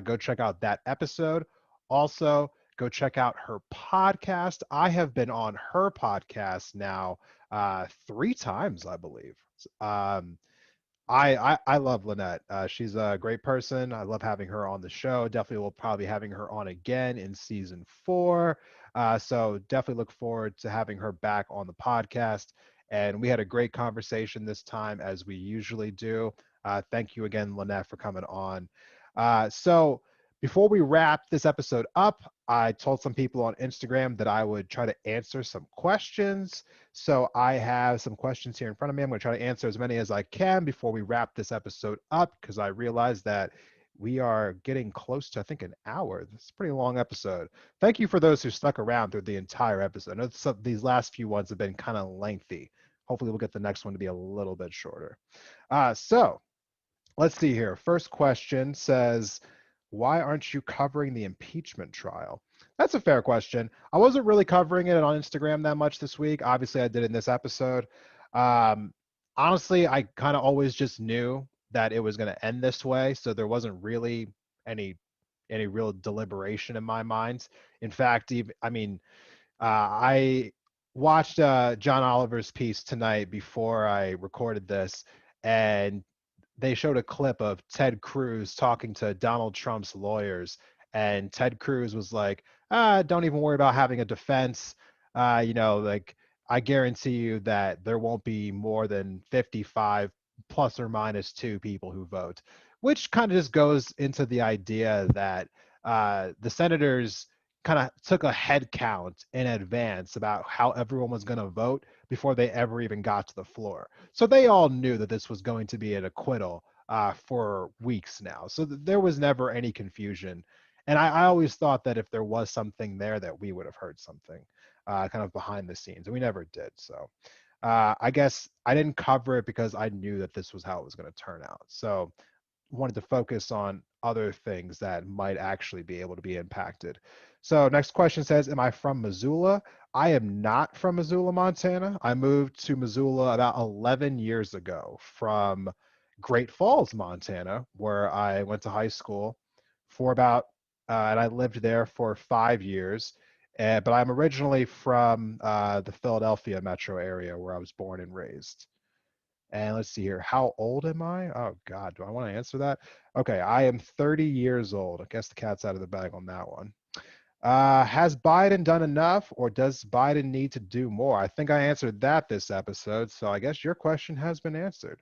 go check out that episode. Also, go check out her podcast. I have been on her podcast now 3 times, I believe. Um, I love Lynette. She's a great person. I love having her on the show. Definitely will probably be having her on again in season 4. So definitely look forward to having her back on the podcast. And we had a great conversation this time, as we usually do. Thank you again, Lynette, for coming on. So before we wrap this episode up, I told some people on Instagram that I would try to answer some questions. So I have some questions here in front of me. I'm going to try to answer as many as I can before we wrap this episode up, because I realize that we are getting close to, I think, an hour. This is a pretty long episode. Thank you for those who stuck around through the entire episode. I know these last few ones have been kind of lengthy. Hopefully we'll get the next one to be a little bit shorter. So let's see here. First question says, why aren't you covering the impeachment trial? That's a fair question. I wasn't really covering it on Instagram that much this week. Obviously, I did in this episode. Honestly, I kind of always just knew that it was going to end this way, so there wasn't really any real deliberation in my mind. In fact, I watched John Oliver's piece tonight before I recorded this, and they showed a clip of Ted Cruz talking to Donald Trump's lawyers, and Ted Cruz was like, don't even worry about having a defense. Like, I guarantee you that there won't be more than 55 plus or minus 2 people who vote, which kind of just goes into the idea that the senators kind of took a head count in advance about how everyone was going to vote before they ever even got to the floor. So they all knew that this was going to be an acquittal for weeks now. So there was never any confusion. And I always thought that if there was something there, that we would have heard something kind of behind the scenes, and we never did. So I guess I didn't cover it because I knew that this was how it was going to turn out. So wanted to focus on other things that might actually be able to be impacted. So next question says, am I from Missoula? I am not from Missoula, Montana. I moved to Missoula about 11 years ago from Great Falls, Montana, where I went to high school for about, and I lived there for 5 years. But I'm originally from the Philadelphia metro area where I was born and raised. And let's see here. How old am I? Oh, God. Do I want to answer that? Okay. I am 30 years old. I guess the cat's out of the bag on that one. Has Biden done enough, or does Biden need to do more? I think I answered that this episode. So I guess your question has been answered.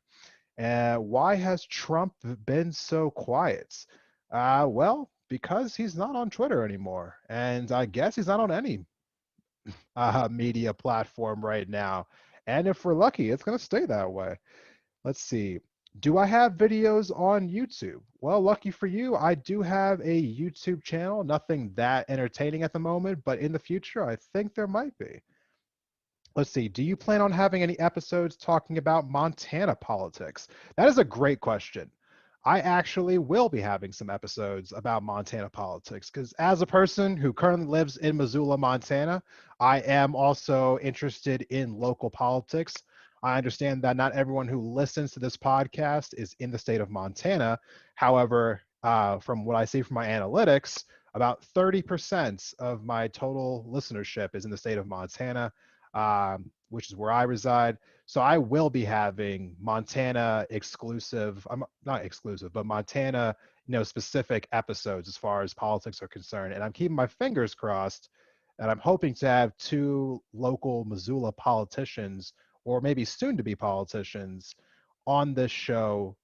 Why has Trump been so quiet? Well, because he's not on Twitter anymore. And I guess he's not on any media platform right now. And if we're lucky, it's going to stay that way. Let's see. Do I have videos on YouTube? Well, lucky for you, I do have a YouTube channel. Nothing that entertaining at the moment, but in the future, I think there might be. Let's see. Do you plan on having any episodes talking about Montana politics? That is a great question. I actually will be having some episodes about Montana politics because, as a person who currently lives in Missoula, Montana, I am also interested in local politics. I understand that not everyone who listens to this podcast is in the state of Montana. However, from what I see from my analytics, about 30% of my total listenership is in the state of Montana, which is where I reside. So I will be having Montana exclusive, I'm not exclusive, but Montana, specific episodes as far as politics are concerned. And I'm keeping my fingers crossed, and I'm hoping to have two local Missoula politicians, or maybe soon to be politicians, on this show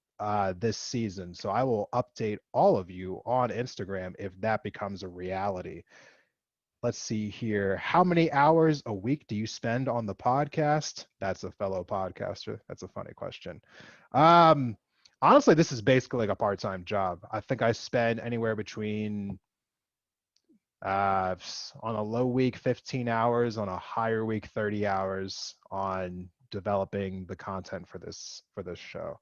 this season. So I will update all of you on Instagram if that becomes a reality. Let's see here. How many hours a week do you spend on the podcast? That's a fellow podcaster. That's a funny question. Um, Honestly, this is basically like a part-time job. I think I spend anywhere between on a low week 15 hours, on a higher week 30 hours on developing the content for this show.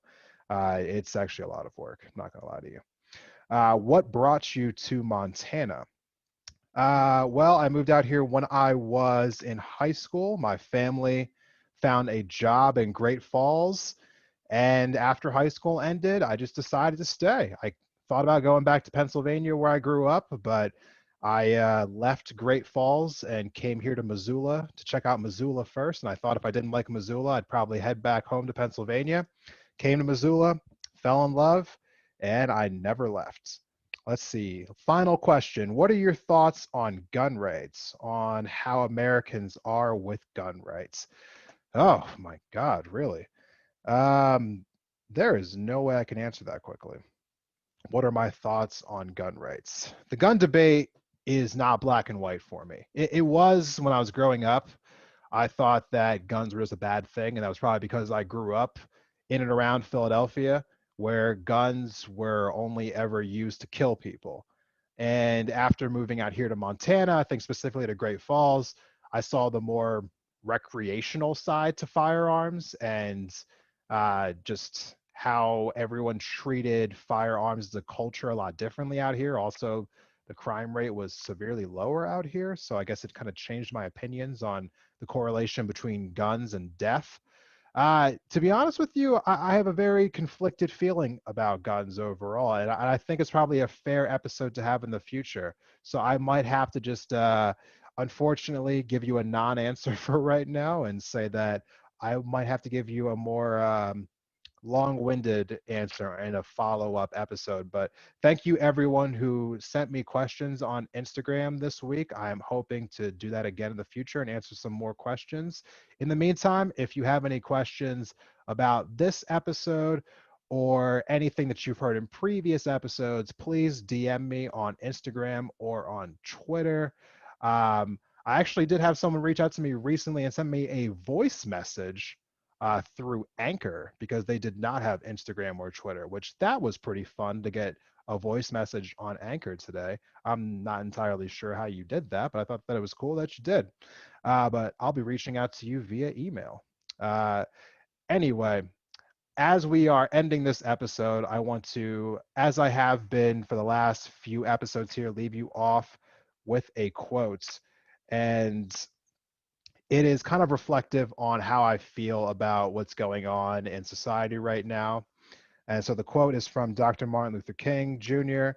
It's actually a lot of work. I'm not gonna lie to you. What brought you to Montana? Well, I moved out here when I was in high school. My family found a job in Great Falls, and after high school ended, I just decided to stay. I thought about going back to Pennsylvania where I grew up, but I left Great Falls and came here to Missoula to check out Missoula first. And I thought if I didn't like Missoula, I'd probably head back home to Pennsylvania. Came to Missoula, fell in love, and I never left. Let's see. Final question. What are your thoughts on gun rights, on how Americans are with gun rights? Oh my God, really? Um, there is no way I can answer that quickly. What are my thoughts on gun rights? The gun debate is not black and white for me. It was when I was growing up. I thought that guns were just a bad thing, and that was probably because I grew up in and around Philadelphia, where guns were only ever used to kill people. And after moving out here to Montana, I think specifically to Great Falls, I saw the more recreational side to firearms, and just how everyone treated firearms as a culture a lot differently out here. Also, the crime rate was severely lower out here. So I guess it kind of changed my opinions on the correlation between guns and death. To be honest with you, I have a very conflicted feeling about guns overall, and I think it's probably a fair episode to have in the future. So I might have to just, unfortunately, give you a non-answer for right now and say that I might have to give you a more long-winded answer in a follow-up episode. But thank you everyone who sent me questions on Instagram this week. I'm hoping to do that again in the future and answer some more questions. In the meantime, if you have any questions about this episode or anything that you've heard in previous episodes, please DM me on Instagram or on Twitter. I actually did have someone reach out to me recently and send me a voice message through Anchor because they did not have Instagram or Twitter, which that was pretty fun to get a voice message on Anchor today. I'm not entirely sure how you did that, but I thought that it was cool that you did. But I'll be reaching out to you via email. Anyway, as we are ending this episode, I want to, as I have been for the last few episodes here, leave you off with a quote. And it is kind of reflective on how I feel about what's going on in society right now. And so the quote is from Dr. Martin Luther King Jr.,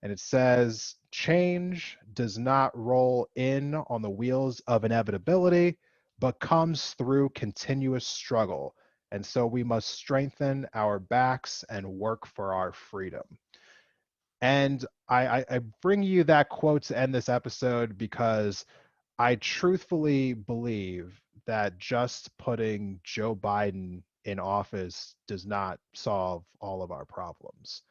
and it says, "Change does not roll in on the wheels of inevitability, but comes through continuous struggle. And so we must strengthen our backs and work for our freedom." And I bring you that quote to end this episode because I truthfully believe that just putting Joe Biden in office does not solve all of our problems.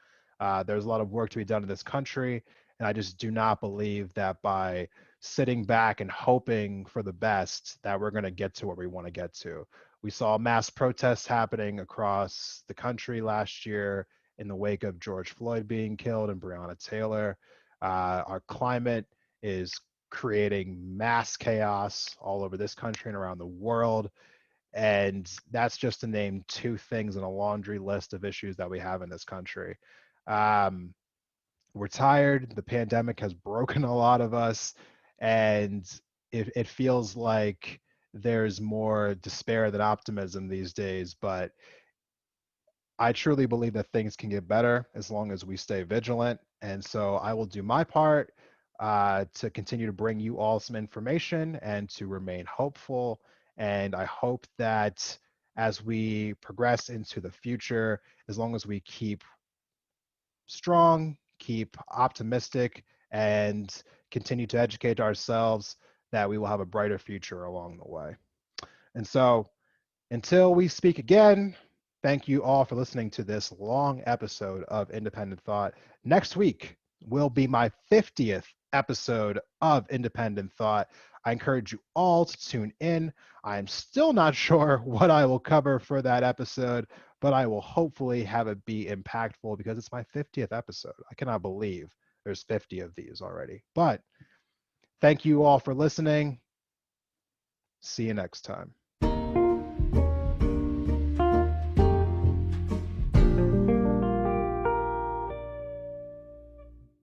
There's a lot of work to be done in this country, and I just do not believe that by sitting back and hoping for the best that we're going to get to where we want to get to. We saw mass protests happening across the country last year in the wake of George Floyd being killed and Breonna Taylor. Our climate is creating mass chaos all over this country and around the world. And that's just to name two things in a laundry list of issues that we have in this country. We're tired. The pandemic has broken a lot of us, and it feels like there's more despair than optimism these days. But I truly believe that things can get better as long as we stay vigilant. And so I will do my part to continue to bring you all some information and to remain hopeful. And I hope that as we progress into the future, as long as we keep strong, keep optimistic, and continue to educate ourselves, that we will have a brighter future along the way. And so until we speak again, thank you all for listening to this long episode of Independent Thought. Next week will be my 50th episode of Independent Thought. I encourage you all to tune in. I am still not sure what I will cover for that episode, but I will hopefully have it be impactful because it's my 50th episode. I cannot believe there's 50 of these already. But thank you all for listening. See you next time.